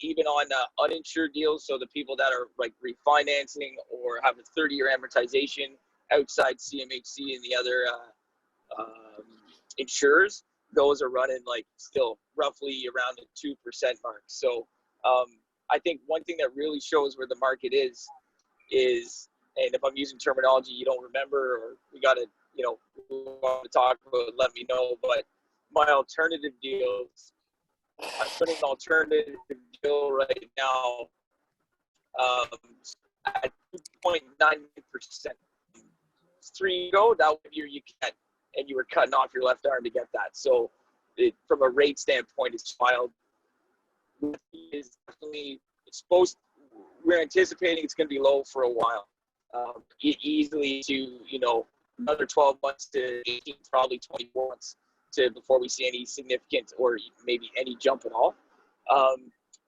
Even on uninsured deals, so the people that are like refinancing or have a 30-year amortization outside CMHC and the other insurers, those are running like still roughly around the 2% mark. So I think one thing that really shows where the market is, and if I'm using terminology you don't remember or we got to, want to talk about, let me know. But my alternative deals, I'm putting an alternative deal right now at 2.9%. 3 years ago, that year you can't, and you were cutting off your left arm to get that. So from a rate standpoint, it's wild. It's definitely, we're anticipating it's going to be low for a while. Easily to, another 12 months to 18, probably 24 months before we see any significant or maybe any jump at all.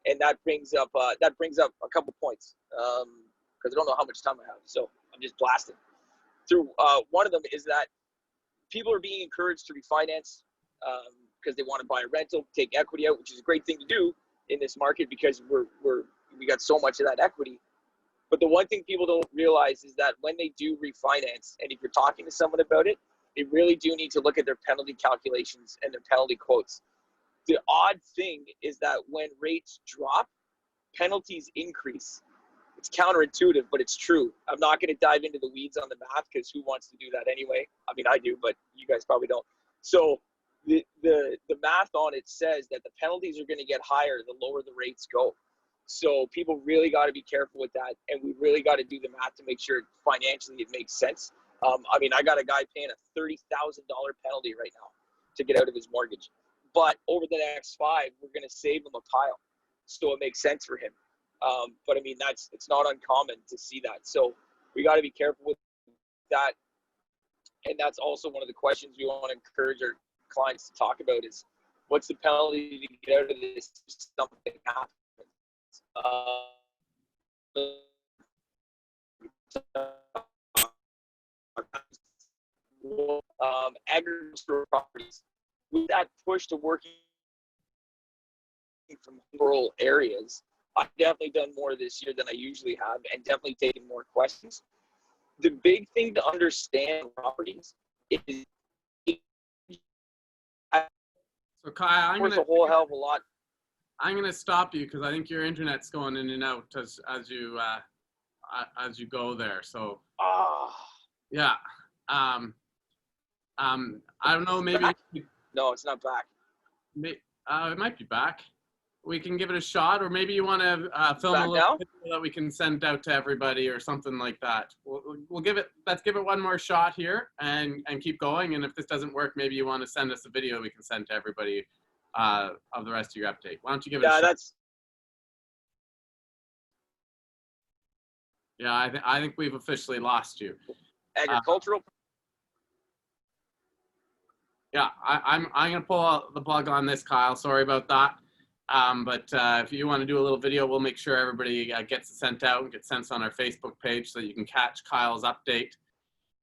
And that brings up a couple points because I don't know how much time I have, so I'm just blasting through. One of them is that people are being encouraged to refinance because they want to buy a rental, take equity out, which is a great thing to do in this market because we got so much of that equity. But the one thing people don't realize is that when they do refinance, and if you're talking to someone about it, they really do need to look at their penalty calculations and their penalty quotes. The odd thing is that when rates drop, penalties increase. it's counterintuitive, but it's true. I'm not going to dive into the weeds on the math because who wants to do that anyway? I mean, I do, but you guys probably don't. So the math on it says that the penalties are going to get higher the lower the rates go. So people really got to be careful with that, and we really got to do the math to make sure financially it makes sense. I mean, I got a guy paying a $30,000 penalty right now to get out of his mortgage, but over the next 5, we're going to save him a pile, so it makes sense for him. But I mean, it's not uncommon to see that. So we got to be careful with that. And that's also one of the questions we want to encourage our clients to talk about is what's the penalty to get out of this if something happens? Agricultural properties, with that push to working from rural areas, I've definitely done more this year than I usually have, and definitely taken more questions. The big thing to understand properties is so Kai, a whole hell of a lot. I'm going to stop you because I think your internet's going in and out as you go there. So yeah, I don't know. Maybe no, it's not back. It might be back. We can give it a shot, or maybe you want to film a little video that we can send out to everybody or something like that. We'll give it. Let's give it one more shot here and keep going. And if this doesn't work, maybe you want to send us a video we can send to everybody of the rest of your update. Why don't you give it a shot? Yeah, I think we've officially lost you. Agricultural. Yeah, I'm gonna pull out the plug on this, Kyle. Sorry about that. But if you want to do a little video, we'll make sure everybody gets it sent out and gets sent on our Facebook page so that you can catch Kyle's update.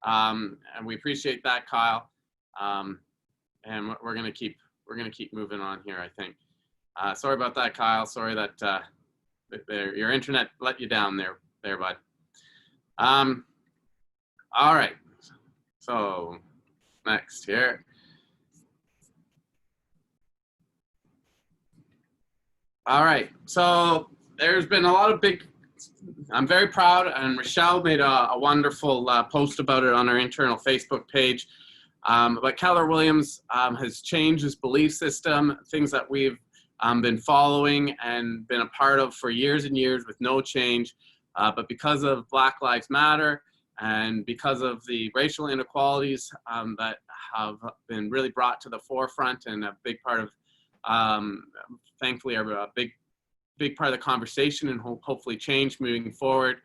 And we appreciate that, Kyle. And we're gonna keep moving on here, I think. Sorry about that, Kyle. Sorry that your internet let you down there, bud. All right. So next here. All right, so there's been a lot of I'm very proud, and Rochelle made a wonderful post about it on our internal Facebook page. But Keller Williams has changed his belief system, things that we've been following and been a part of for years and years with no change. But because of Black Lives Matter and because of the racial inequalities that have been really brought to the forefront and a big part of thankfully are a big part of the conversation and hopefully change moving forward.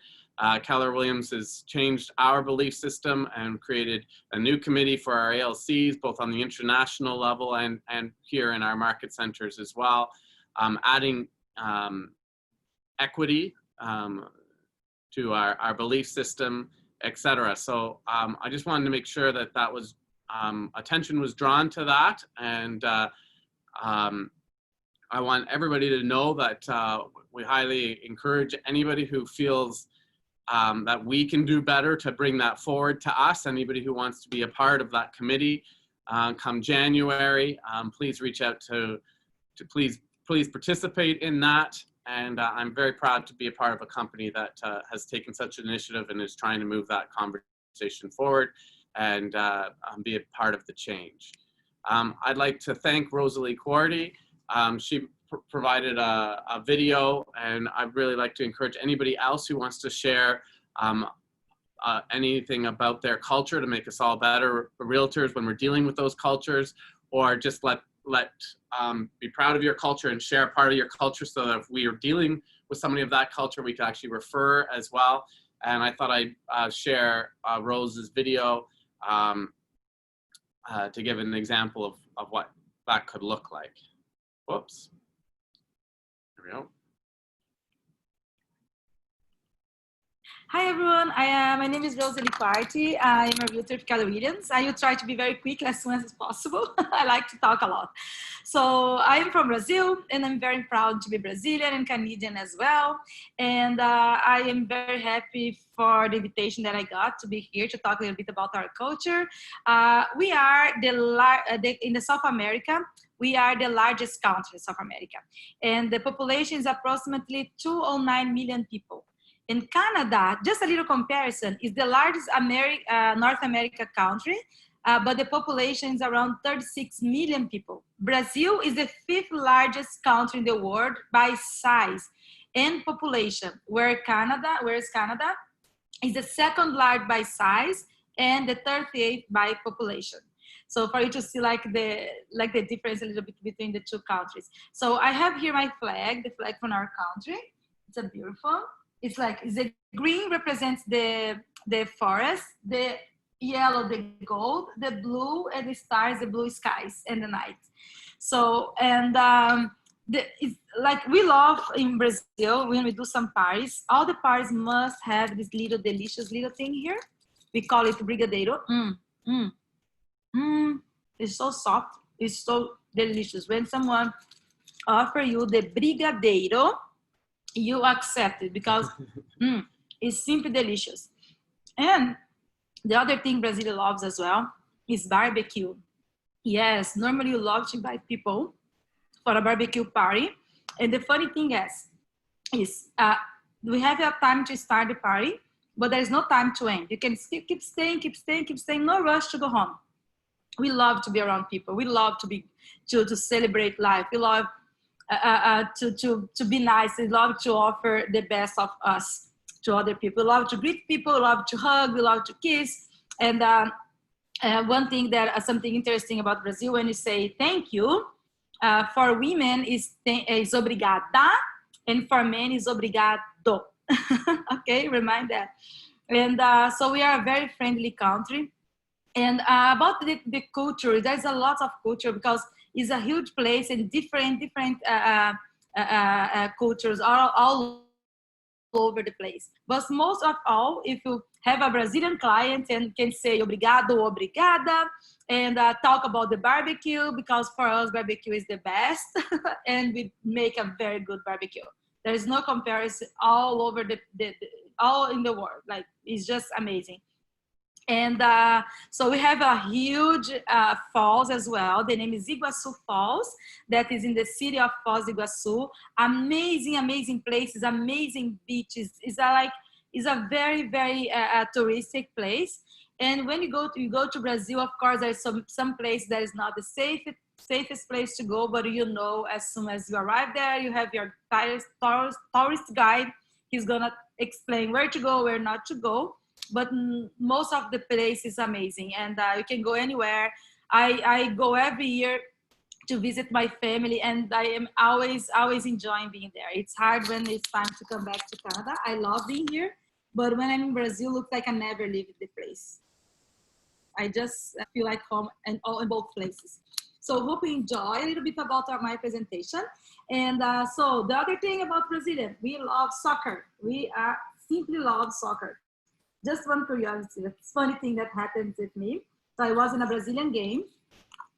Keller Williams has changed our belief system and created a new committee for our ALCs, both on the international level and here in our market centers as well, adding equity to our belief system, etc. So I just wanted to make sure that was attention was drawn to that, and I want everybody to know that we highly encourage anybody who feels that we can do better to bring that forward to us. Anybody who wants to be a part of that committee come January, please reach out to please participate in that. And I'm very proud to be a part of a company that has taken such an initiative and is trying to move that conversation forward and be a part of the change. I'd like to thank Rosalie Cordy. She provided a video, and I'd really like to encourage anybody else who wants to share anything about their culture to make us all better realtors when we're dealing with those cultures, or just be proud of your culture and share part of your culture so that if we are dealing with somebody of that culture, we can actually refer as well. And I thought I'd share Rose's video to give an example of what that could look like. Whoops. Here we go. Hi everyone, my name is Rosalie Quarty. I am a realtor for Keller Williams. I will try to be very quick as soon as possible. I like to talk a lot. So I am from Brazil, and I'm very proud to be Brazilian and Canadian as well. And I am very happy for the invitation that I got to be here to talk a little bit about our culture. We are in South America. We are the largest country in South America, and the population is approximately 209 million people. And Canada, just a little comparison, is the largest North America country, but the population is around 36 million people. Brazil is the 5th largest country in the world by size and population, whereas Canada is the 2nd largest by size and the 38th by population. So for you to see like the difference a little bit between the two countries. So I have here my flag, the flag from our country. It's a beautiful. It's the green represents the forest, the yellow the gold, the blue and the stars, the blue skies and the night. So and it's like we love in Brazil when we do some parties. All the parties must have this little delicious little thing here. We call it brigadeiro. It's so soft. It's so delicious. When someone offer you the brigadeiro, you accept it because it's simply delicious. And the other thing Brazil loves as well is barbecue. Yes, normally you love to invite people for a barbecue party. And the funny thing is we have a time to start the party, but there's no time to end. You can still keep staying, no rush to go home. We love to be around people. We love to celebrate life. We love to be nice. We love to offer the best of us to other people. We love to greet people. We love to hug. We love to kiss. And one thing something interesting about Brazil, when you say thank you, for women is obrigada, and for men is obrigado. Okay, remind that. And so we are a very friendly country. And about the culture, there's a lot of culture because it's a huge place and different cultures are all over the place. But most of all, if you have a Brazilian client and can say obrigado, obrigada, and talk about the barbecue, because for us barbecue is the best and we make a very good barbecue. There is no comparison all over all in the world. Like, it's just amazing. And so we have a huge falls as well. The name is Iguaçu Falls. That is in the city of Foz do Iguaçu. Amazing, amazing places, amazing beaches. It's a very, very touristic place. And when you go to Brazil, of course, there's some place that is not the safest place to go, but as soon as you arrive there, you have your tourist guide. He's gonna explain where to go, where not to go. But most of the place is amazing, and you can go anywhere. I go every year to visit my family, and I am always enjoying being there. It's hard when it's time to come back to Canada. I love being here, but when I'm in Brazil, it looks like I never leave the place. I just feel like home in both places. So hope you enjoy a little bit about my presentation. And so the other thing about Brazilian, we love soccer. We simply love soccer. Just one curiosity, a funny thing that happened with me. So I was in a Brazilian game,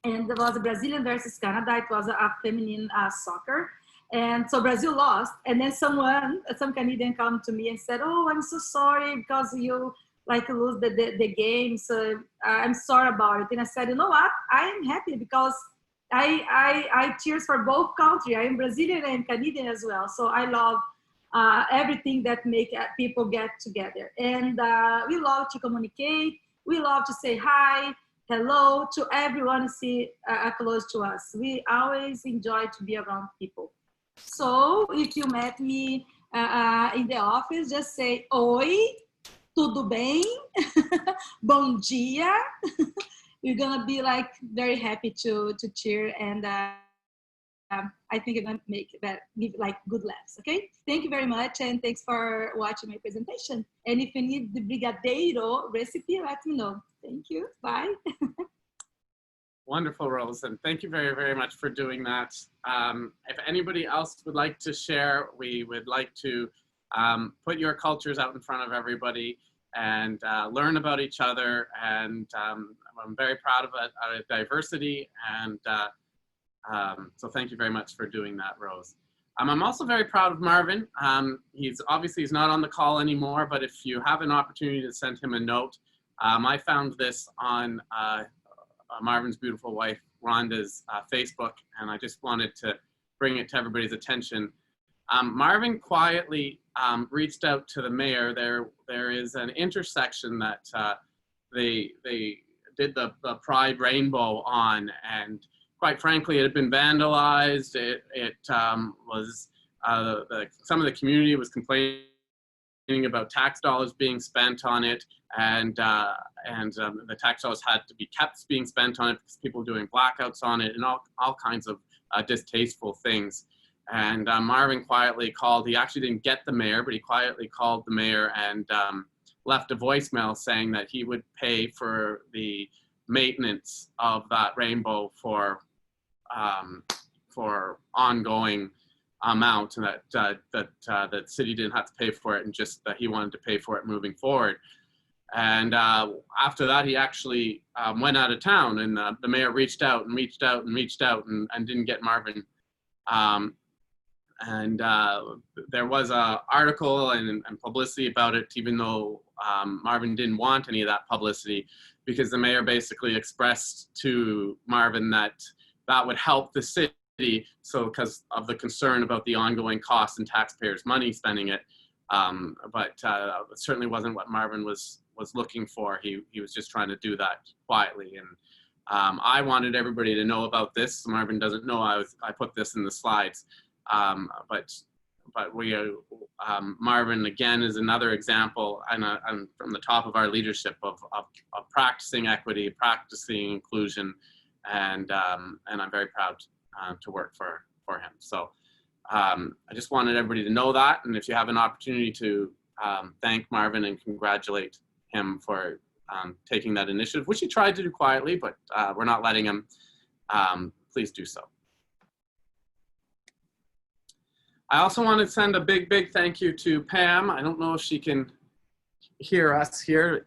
and there was a Brazilian versus Canada. It was a feminine soccer. And so Brazil lost. And then some Canadian come to me and said, "Oh, I'm so sorry because you lose the game. So I'm sorry about it." And I said, "You know what? I am happy because I cheers for both countries. I am Brazilian and Canadian as well. So I love everything that make people get together. And we love to communicate. We love to say hi, hello to everyone close to us. We always enjoy to be around people. So if you met me in the office, just say, "Oi, tudo bem? Bom dia." You're gonna be very happy to cheer, and I think you're gonna give good laughs. Okay, thank you very much, and thanks for watching my presentation. And if you need the brigadeiro recipe, let me know. Thank you. Bye. Wonderful, Rose, and thank you very, very much for doing that. If anybody else would like to share, we would like to put your cultures out in front of everybody and learn about each other. And I'm very proud of our diversity, and so thank you very much for doing that, Rose. I'm also very proud of Marvin. He's not on the call anymore, but if you have an opportunity to send him a note, I found this on Marvin's beautiful wife, Rhonda's Facebook, and I just wanted to bring it to everybody's attention. Marvin quietly reached out to the mayor. There is an intersection that they did the Pride Rainbow on, and quite frankly, it had been vandalized. It was some of the community was complaining about tax dollars being spent on it, and the tax dollars had to be kept being spent on it because people were doing blackouts on it and all kinds of distasteful things. And Marvin quietly called. He actually didn't get the mayor, but he quietly called the mayor and left a voicemail saying that he would pay for the maintenance of that rainbow for ongoing amount, and that city didn't have to pay for it, and just that he wanted to pay for it moving forward. And after that, he actually went out of town, and the mayor reached out and didn't get Marvin. There was an article and publicity about it, even though Marvin didn't want any of that publicity, because the mayor basically expressed to Marvin that would help the city. So because of the concern about the ongoing costs and taxpayers' money spending it, but it certainly wasn't what Marvin was looking for. He was just trying to do that quietly, and I wanted everybody to know about this. Marvin doesn't know I put this in the slides, but we Marvin again is another example, and from the top of our leadership of practicing equity, practicing inclusion, and I'm very proud to work for him. So I just wanted everybody to know that, and if you have an opportunity to thank Marvin and congratulate him for taking that initiative, which he tried to do quietly, but we're not letting him, please do so. I also want to send a big thank you to Pam. I don't know if she can hear us here.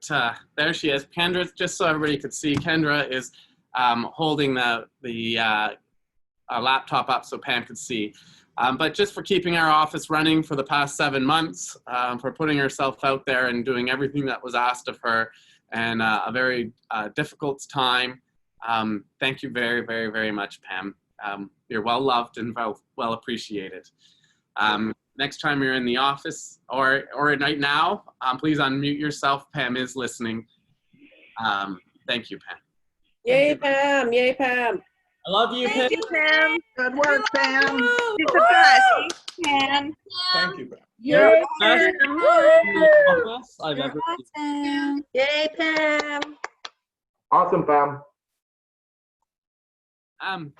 There she is. Kendra, just so everybody could see, Kendra is holding the laptop up so Pam could see. But just for keeping our office running for the past 7 months, for putting herself out there and doing everything that was asked of her, and a very difficult time. Thank you very much, Pam. You're well loved and well appreciated. Next time you're in the office or right now, please unmute yourself. Pam is listening. Thank you, Pam. Yay, Pam. Yay, Pam. I love you, Pam. Thank you, Pam. Good work, Pam. You're the best. Pam. Thank you, Pam. You're Best I've ever awesome. Yay, Pam. Awesome, Pam.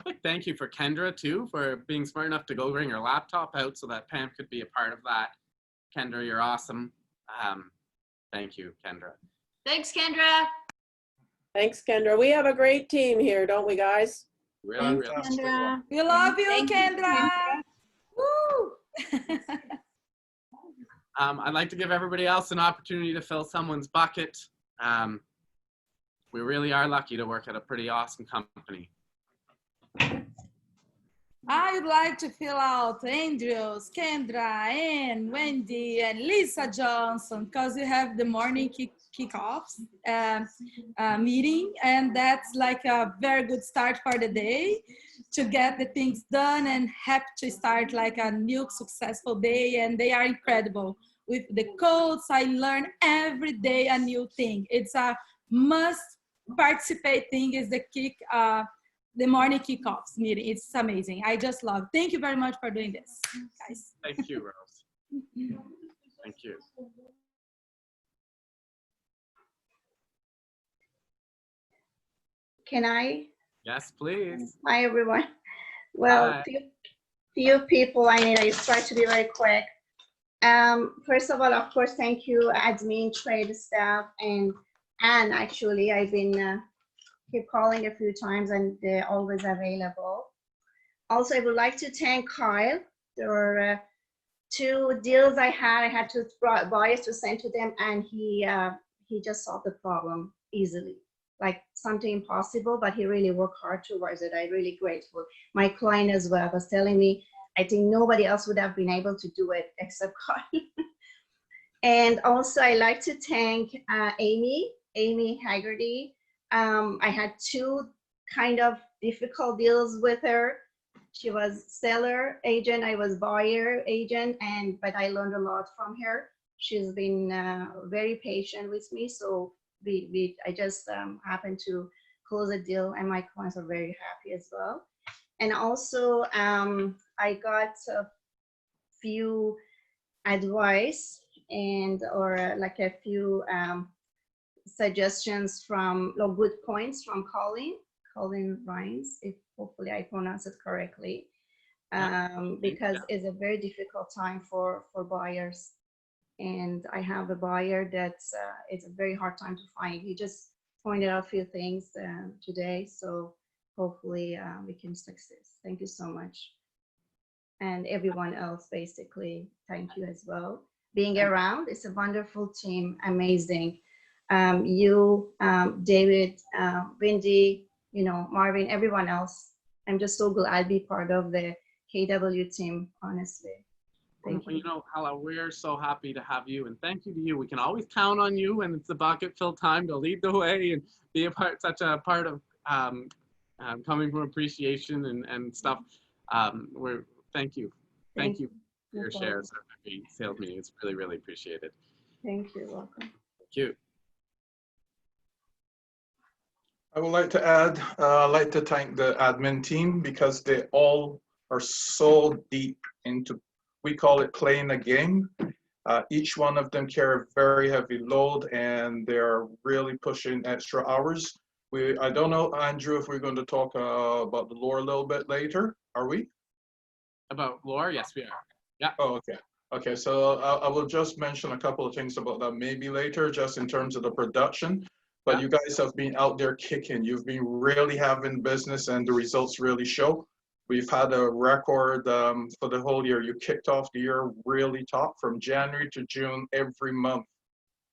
Quick thank you for Kendra too, for being smart enough to go bring her laptop out so that Pam could be a part of that. Kendra, you're awesome. Thank you, Kendra. Thanks, Kendra. Thanks, Kendra. We have a great team here, don't we, guys? Really. Kendra. We love you, Kendra. Woo! I'd like to give everybody else an opportunity to fill someone's bucket. We really are lucky to work at a pretty awesome company. I'd like to fill out Andrews, Kendra, Anne, Wendy, and Lisa Johnson, because we have the morning kickoffs meeting, and that's like a very good start for the day to get the things done and happy to start like a new successful day. And they are incredible with the codes. I learn every day a new thing. It's a must participate thing is the morning kickoffs meeting. It's amazing. I just love it. Thank you very much for doing this, guys. Thank you, Rose. Thank you. Can I? Yes, please. Hi, everyone. Well, Hi. few people I try to be very quick. First of all, of course, thank you, admin, trade staff, and actually, I've been keep calling a few times and they're always available. Also, I would like to thank Kyle. There were 2 deals I had to buy to send to them, and he just solved the problem easily, like something impossible, but he really worked hard towards it. I'm really grateful. My client as well was telling me, I think nobody else would have been able to do it except Kyle. And also, I like to thank Amy Haggerty. I had 2 kind of difficult deals with her, She was seller agent, I was buyer agent, but I learned a lot from her. She's been very patient with me, so I just happened to close a deal, and my clients are very happy as well. And also, I got a few advice or like a few suggestions from good points from Colin Rines, if hopefully I pronounce it correctly, because it's a very difficult time for buyers. And I have a buyer that's it's a very hard time to find. He just pointed out a few things today, so hopefully we can success. Thank you so much. And everyone else, basically, thank you as well. Being around, it's a wonderful team, amazing. You, David, Wendy, Marvin, everyone else. I'm just so glad I'll be part of the KW team, honestly. Thank you. Hala, we're so happy to have you, and thank you to you. We can always count on you when it's the bucket fill time to lead the way and be such a part of coming from appreciation and stuff. Thank you for your shares at every sales meeting. It's really, really appreciated. Thank you. Welcome. Thank you. I would like to add, I'd like to thank the admin team because they all are so deep into, we call it playing the game. Each one of them carry a very heavy load and they're really pushing extra hours. I don't know, Andrew, if we're going to talk about the lore a little bit later. Are we? About lore? Yes, we are. Yeah. Oh, okay. Okay, so I will just mention a couple of things about that maybe later, just in terms of the production. But you guys have been out there kicking. You've been really having business and the results really show. We've had a record for the whole year. You kicked off the year really top from January to June. Every month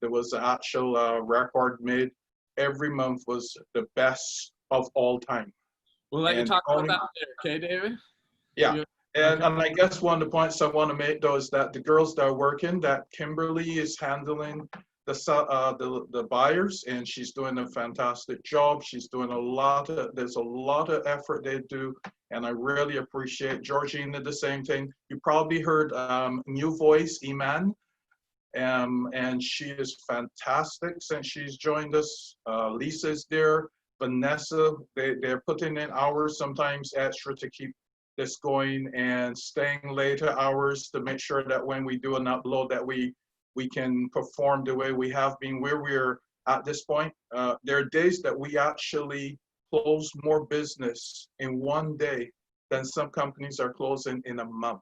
there was an actual record made. Every month was the best of all time. We'll let you talk about that later, okay, David? Yeah. And I guess one of the points I want to make though is that the girls that are working, that Kimberly is handling the buyers, and she's doing a fantastic job. She's doing there's a lot of effort they do, and I really appreciate Georgina, the same thing. You probably heard new voice, Iman, and she is fantastic since she's joined us. Lisa's there, Vanessa, they're putting in hours, sometimes extra, to keep this going and staying later hours to make sure that when we do an upload that we can perform the way we have been, where we're at this point. There are days that we actually close more business in one day than some companies are closing in a month.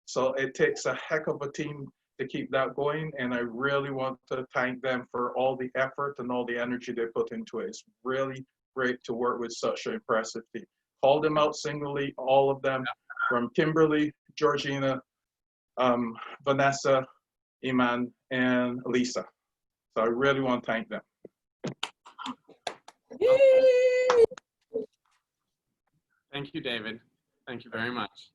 So it takes a heck of a team to keep that going, and I really want to thank them for all the effort and all the energy they put into it. It's really great to work with such an impressive team. Call them out singly, all of them, from Kimberly, Georgina, Vanessa, Iman, and Lisa. So I really want to thank them. Thank you, David. Thank you very much.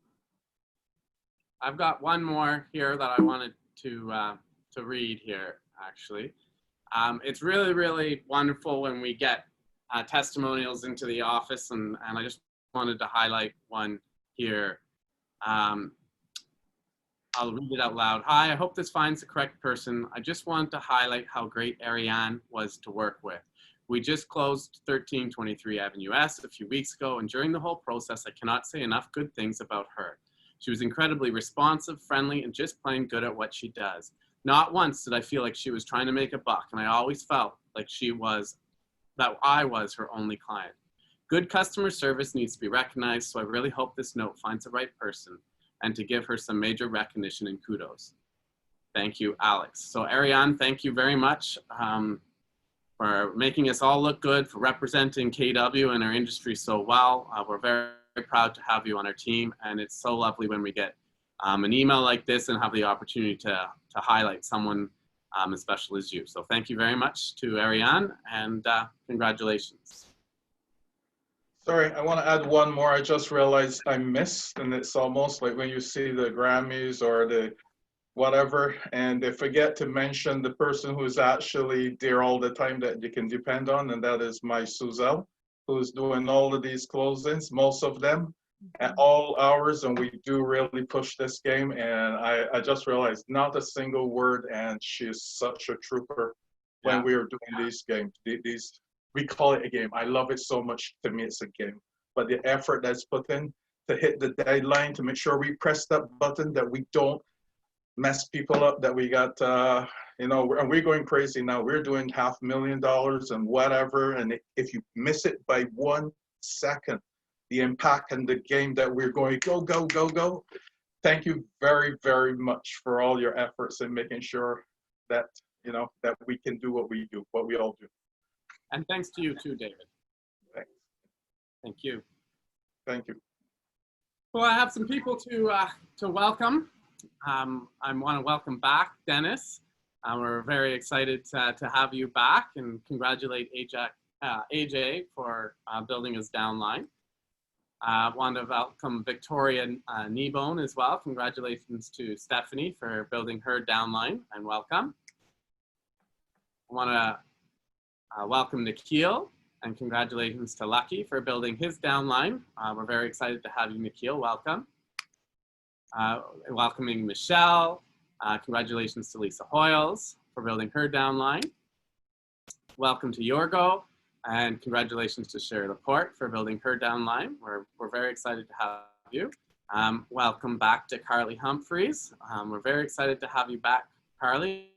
I've got one more here that I wanted to read here, actually. It's really, really wonderful when we get testimonials into the office, and I just wanted to highlight one here. I'll read it out loud. Hi, I hope this finds the correct person. I just want to highlight how great Ariane was to work with. We just closed 1323 Avenue S a few weeks ago, and during the whole process, I cannot say enough good things about her. She was incredibly responsive, friendly, and just plain good at what she does. Not once did I feel like she was trying to make a buck, and I always felt like I was her only client. Good customer service needs to be recognized, so I really hope this note finds the right person and to give her some major recognition and kudos. Thank you, Alex. So Ariane, thank you very much for making us all look good, for representing KW and our industry so well. We're very, very proud to have you on our team, and it's so lovely when we get an email like this and have the opportunity to highlight someone as special as you. So thank you very much to Ariane, and congratulations. Sorry, I want to add one more. I just realized I missed, and it's almost like when you see the Grammys or the whatever, and they forget to mention the person who's actually there all the time that you can depend on, and that is my Suzelle, who's doing all of these closings, most of them. at all hours, and we do really push this game. And I just realized not a single word, and she's such a trooper when we are doing these games. These we call it a game. I love it so much. To me, it's a game. But the effort that's put in to hit the deadline, to make sure we press that button, that we don't mess people up, that we got, you know, and we're going crazy now. We're doing $500,000 and whatever. And if you miss it by 1 second, the impact and the game that we're going, go, go, go, go. Thank you very, very much for all your efforts in making sure that, you know, that we can do what we do, what we all do. And thanks to you too, David. Thanks. Thank you. Thank you. Well, I have some people to welcome. I want to welcome back Dennis. We're very excited to have you back, and congratulate AJ for building his downline. I want to welcome Victoria Kneebone as well. Congratulations to Stephanie for building her downline, and welcome. I want to welcome Nikhil, and congratulations to Lucky for building his downline. We're very excited to have you, Nikhil. Welcome. Welcoming Michelle. Congratulations to Lisa Hoyles for building her downline. Welcome to Yorgo, and congratulations to Sherry Laporte for building her downline. We're very excited to have you. Welcome back to Carly Humphreys. We're very excited to have you back, Carly.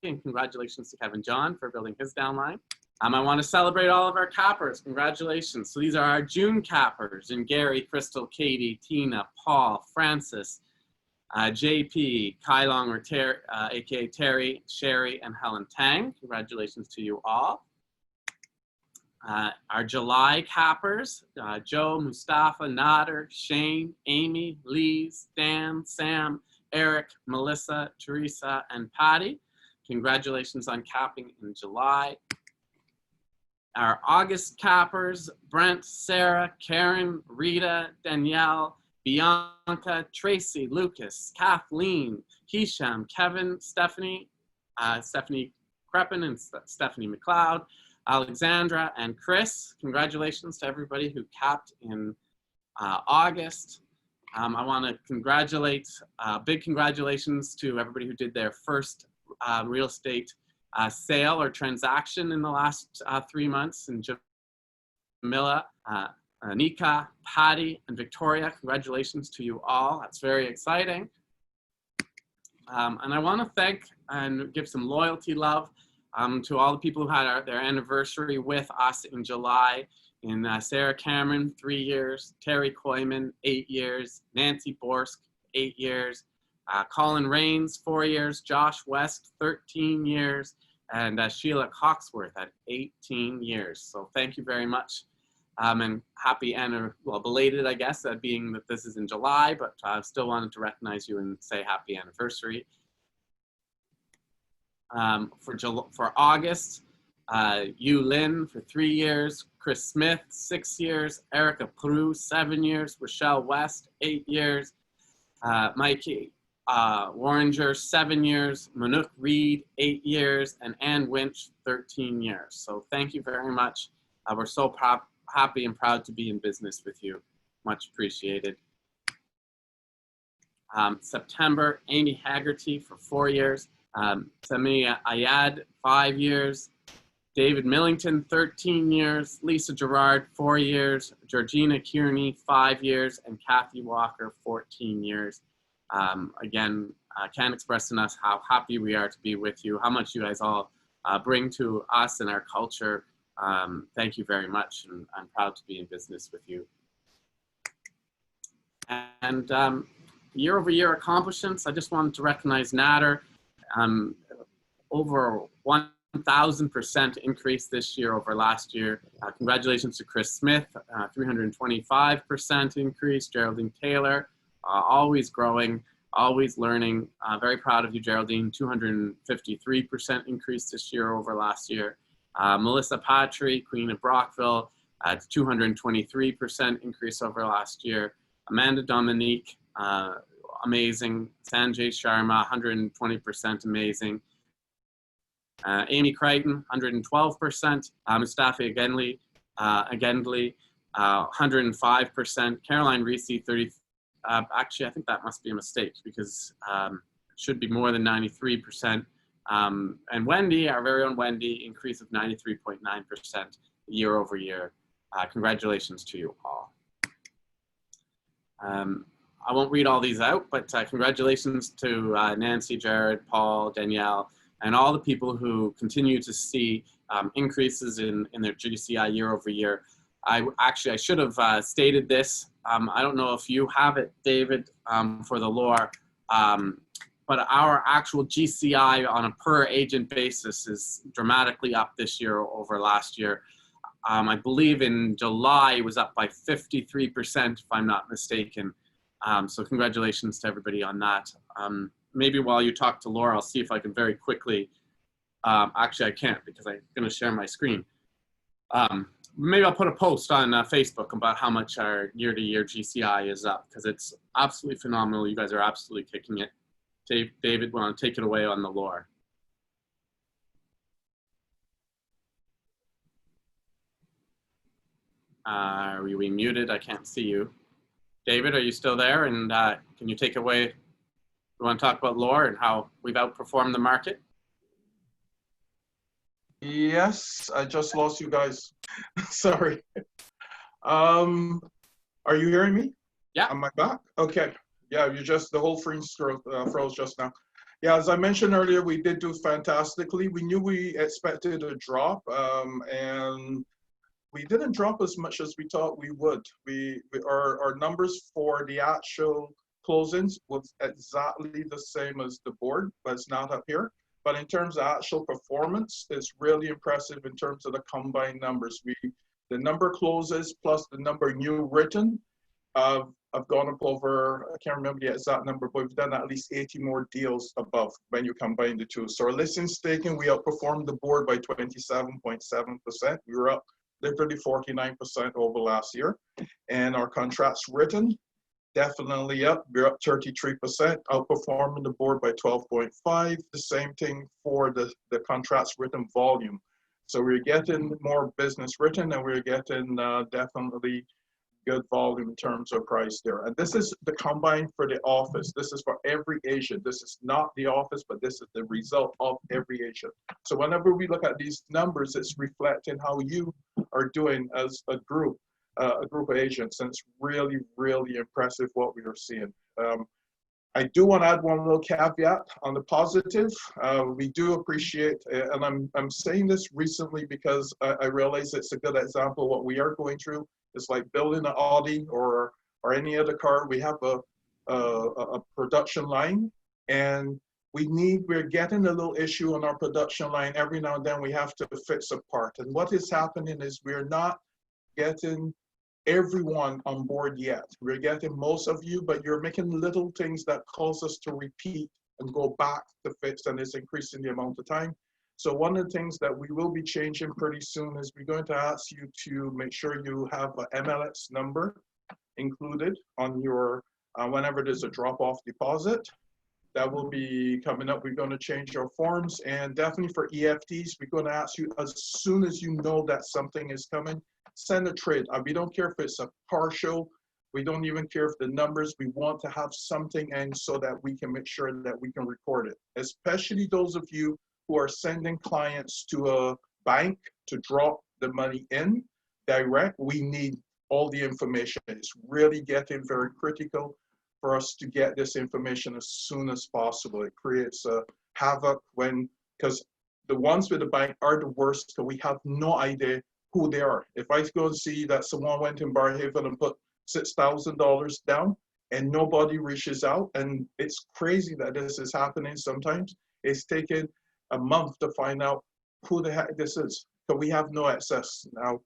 And congratulations to Kevin John for building his downline. I want to celebrate all of our cappers. Congratulations. So these are our June cappers: and Gary, Crystal, Katie, Tina, Paul, Francis, JP, Kai Long, or aka Terry, Sherry, and Helen Tang. Congratulations to you all. Our July cappers: Joe, Mustafa, Nader, Shane, Amy, Lise, Dan, Sam, Eric, Melissa, Teresa, and Patty. Congratulations on capping in July. Our August cappers: Brent, Sarah, Karen, Rita, Danielle, Bianca, Tracy, Lucas, Kathleen, Hisham, Kevin, Stephanie, Stephanie Creppin, and Stephanie McLeod, Alexandra, and Chris. Congratulations to everybody who capped in August. I want to congratulate, big congratulations to everybody who did their first real estate sale or transaction in the last 3 months. And Jamila, Anika, Patty, and Victoria, congratulations to you all. That's very exciting. And I want to thank and give some loyalty love to all the people who had their anniversary with us in July. In Sarah Cameron, 3 years, Terry Koyman, 8 years, Nancy Borsk, 8 years, Colin Rains, 4 years, Josh West, 13 years, and Sheila Coxworth at 18 years. So thank you very much. And happy, well, belated, I guess, being that this is in July, but I still wanted to recognize you and say happy anniversary. For August, Yu Lin for 3 years, Chris Smith, 6 years, Erica Prue, 7 years, Rochelle West, 8 years, Mikey Warringer, 7 years, Manuk Reed, 8 years, and Ann Winch, 13 years. So thank you very much. We're so happy and proud to be in business with you. Much appreciated. September, Amy Haggerty for 4 years, Sami Ayad, 5 years, David Millington, 13 years, Lisa Gerard, 4 years, Georgina Kearney, 5 years, and Kathy Walker, 14 years. Again, can't express enough how happy we are to be with you, how much you guys all bring to us and our culture. Thank you very much, and I'm proud to be in business with you. And year-over-year accomplishments, I just wanted to recognize Nader. Over 1,000% increase this year over last year. Congratulations to Chris Smith, 325% increase. Geraldine Taylor, always growing, always learning. Very proud of you, Geraldine. 253% increase this year over last year. Melissa Patry, Queen of Brockville, 223% increase over last year. Amanda Dominique, amazing. Sanjay Sharma, 120% amazing. Amy Crichton, 112%. Mustafa Agendli, 105%. Caroline Reese, 30. Actually, I think that must be a mistake because it should be more than 93%. And Wendy, our very own Wendy, increase of 93.9% year over year. Congratulations to you all. I won't read all these out, but congratulations to Nancy, Jared, Paul, Danielle, and all the people who continue to see increases in their GCI year over year. I should have stated this. I don't know if you have it, David, for the lore, but our actual GCI on a per agent basis is dramatically up this year over last year. I believe in July it was up by 53%, if I'm not mistaken. So congratulations to everybody on that. Maybe while you talk to Laura, I'll see if I can very quickly, actually I can't because I'm gonna share my screen. Maybe I'll put a post on Facebook about how much our year-to-year GCI is up because it's absolutely phenomenal. You guys are absolutely kicking it. David, want to take it away on the lore? Are we muted? I can't see you. David, are you still there? And can you take away? You want to talk about lore and how we've outperformed the market? Yes, I just lost you guys. Sorry. Are you hearing me? Yeah. Am I back? Okay. Yeah, the whole froze just now. Yeah, as I mentioned earlier, we did do fantastically. We knew we expected a drop, and we didn't drop as much as we thought we would. Our numbers for the actual closings was exactly the same as the board, but it's not up here. But in terms of actual performance, it's really impressive in terms of the combined numbers. The number closes plus the number new written, I've gone up over, I can't remember the exact number, but we've done at least 80 more deals above when you combine the two. So our listing staking, we outperformed the board by 27.7%. We were up literally 49% over last year. And our contracts written, definitely up. We're up 33%, outperforming the board by 12.5. The same thing for the contracts written volume. So we're getting more business written and we're getting definitely good volume in terms of price there. And this is the combined for the office. This is for every agent. This is not the office, but this is the result of every agent. So whenever we look at these numbers, it's reflecting how you are doing as a group of agents. And it's really, really impressive what we are seeing. I do want to add one little caveat on the positive. We do appreciate, and I'm saying this recently because I realize it's a good example of what we are going through. It's like building an Audi or any other car. We have a production line, and we're getting a little issue on our production line. Every now and then we have to fix a part. And what is happening is we're not getting everyone on board yet. We're getting most of you, but you're making little things that cause us to repeat and go back to fix, and it's increasing the amount of time. So one of the things that we will be changing pretty soon is we're going to ask you to make sure you have an MLS number included on your, whenever there's a drop-off deposit. That will be coming up. We're going to change our forms, and definitely for EFTs, we're going to ask you as soon as you know that something is coming, send a trade. We don't care if it's a partial. We don't even care if the numbers. We want to have something in so that we can make sure that we can record it. Especially those of you who are sending clients to a bank to drop the money in direct. We need all the information. It's really getting very critical for us to get this information as soon as possible. It creates a havoc because the ones with the bank are the worst, because we have no idea who they are. If I go and see that someone went in Barrhaven and put $6,000 down and nobody reaches out, and it's crazy that this is happening sometimes. It's taken a month to find out who the heck this is, but we have no access. Now,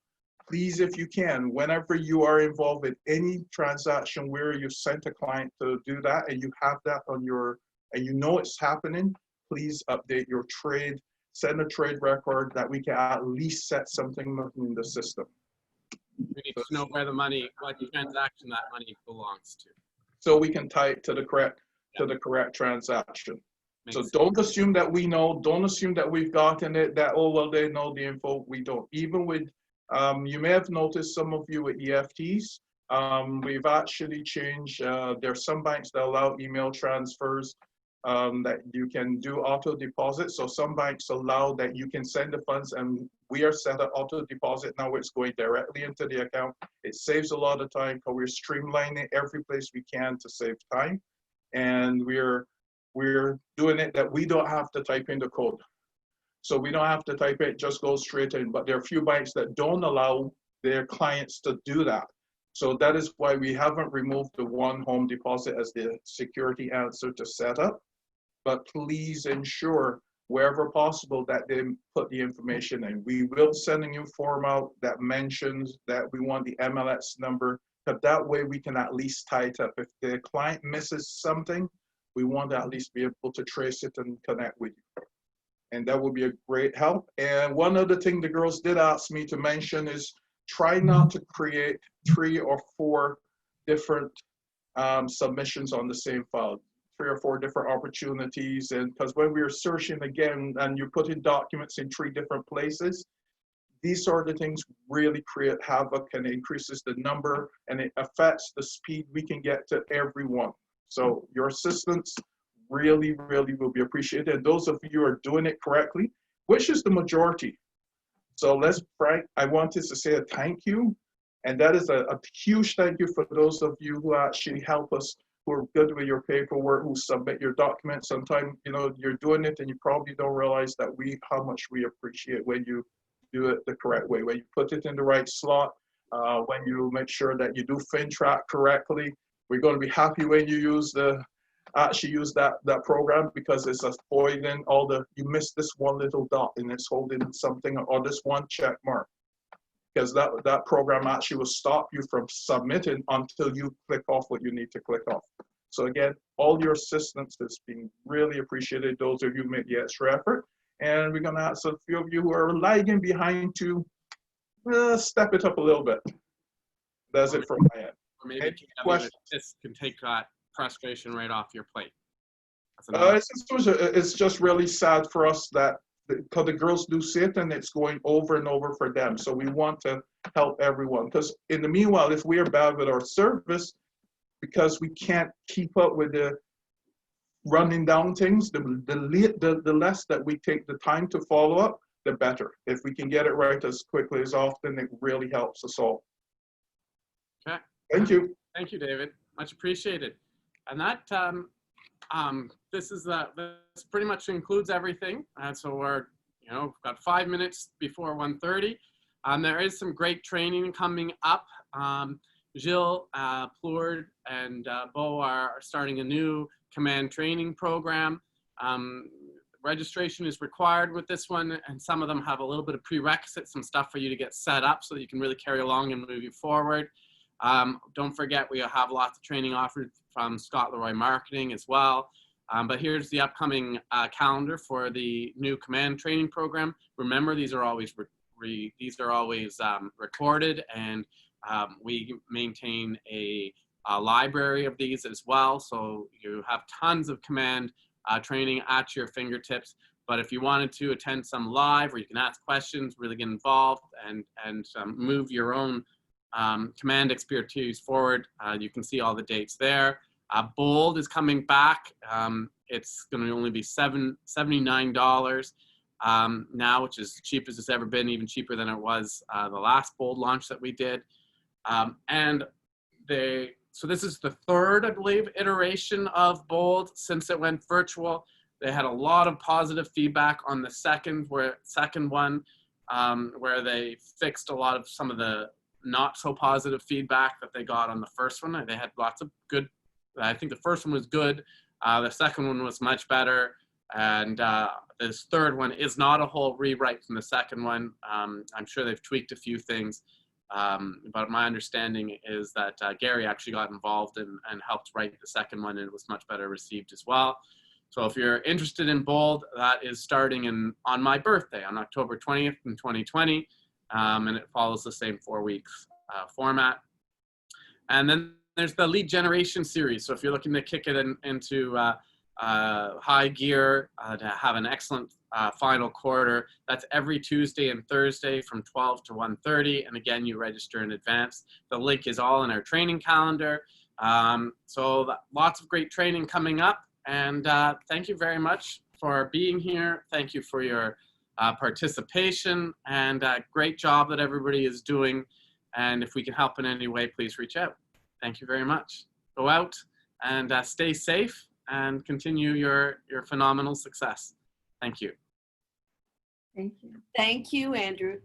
please, if you can, whenever you are involved in any transaction where you sent a client to do that and you have that on your, and you know it's happening, please update your trade, send a trade record that we can at least set something in the system. We need to know where the money, what transaction that money belongs to. So we can tie it to the correct, transaction. So don't assume that we know, don't assume that we've gotten it, that, oh, well, they know the info. We don't. Even with You may have noticed some of you with EFTs. We've actually changed, there are some banks that allow email transfers that you can do auto deposit. So some banks allow that you can send the funds, and we are set up auto deposit now. It's going directly into the account. It saves a lot of time because we're streamlining every place we can to save time. And we're doing it that we don't have to type in the code. So we don't have to type it, just goes straight in. But there are a few banks that don't allow their clients to do that. So that is why we haven't removed the one home deposit as the security answer to set up. But please ensure wherever possible that they put the information in. We will send a new form out that mentions that we want the MLS number, but that way we can at least tie it up. If the client misses something, we want to at least be able to trace it and connect with you. And that will be a great help. And one other thing the girls did ask me to mention is try not to create 3 or 4 different submissions on the same file, 3 or 4 different opportunities. And because when we are searching again and you put in documents in 3 different places, these sort of things really create havoc and increases the number, and it affects the speed we can get to everyone. So your assistance really, really will be appreciated. And those of you who are doing it correctly, which is the majority. So let's, Frank, I wanted to say a thank you. And that is a huge thank you for those of you who actually help us, who are good with your paperwork, who submit your documents. Sometimes, you know, you're doing it and you probably don't realize that how much we appreciate when you do it the correct way, when you put it in the right slot, when you make sure that you do FinTrack correctly. We're going to be happy when you use that program, because it's avoiding all the, you miss this one little dot and it's holding something, or this one check mark, because that program actually will stop you from submitting until you click off what you need to click off. So again, all your assistance is being really appreciated, those of you who made the extra effort. And we're going to ask a few of you who are lagging behind to step it up a little bit. That's it from my end. Or maybe this can take that frustration right off your plate. It's just really sad for us that, because the girls do sit and it's going over and over for them. So we want to help everyone, because in the meanwhile, if we are bad with our service, because we can't keep up with the running down things, the less that we take the time to follow up, the better. If we can get it right as quickly as often, it really helps us all. Okay. Thank you. Thank you, David. Much appreciated. And that this pretty much includes everything. And so we're, we've got 5 minutes before 1:30. There is some great training coming up. Gilles Plourde and Bo are starting a new command training program. Registration is required with this one, and some of them have a little bit of prerequisites, some stuff for you to get set up so that you can really carry along and move you forward. Don't forget, we have lots of training offered from Scott Leroy Marketing as well. But here's the upcoming calendar for the new command training program. Remember, these are always recorded, and we maintain a library of these as well. So you have tons of command training at your fingertips. But if you wanted to attend some live, where you can ask questions, really get involved, and move your own command expertise forward, you can see all the dates there. Bold is coming back. It's going to only be $79 now, which is cheap as it's ever been, even cheaper than it was the last Bold launch that we did. So this is the 3rd, I believe, iteration of Bold since it went virtual. They had a lot of positive feedback on the second one, where they fixed a lot of some of the not so positive feedback that they got on the first one. They had lots of good, I think the first one was good. The second one was much better. And this third one is not a whole rewrite from the second one. I'm sure they've tweaked a few things. But my understanding is that Gary actually got involved and helped write the second one, and it was much better received as well. So if you're interested in Bold, that is starting on my birthday on October 20th in 2020. And it follows the same 4 weeks format. And then there's the lead generation series. So if you're looking to kick it into high gear to have an excellent final quarter. That's every Tuesday and Thursday from 12 to 1:30. And again, you register in advance. The link is all in our training calendar. So lots of great training coming up. And thank you very much for being here. Thank you for your participation, and great job that everybody is doing. And if we can help in any way, please reach out. Thank you very much. Go out and stay safe and continue your phenomenal success. Thank you. Thank you. Thank you, Andrew.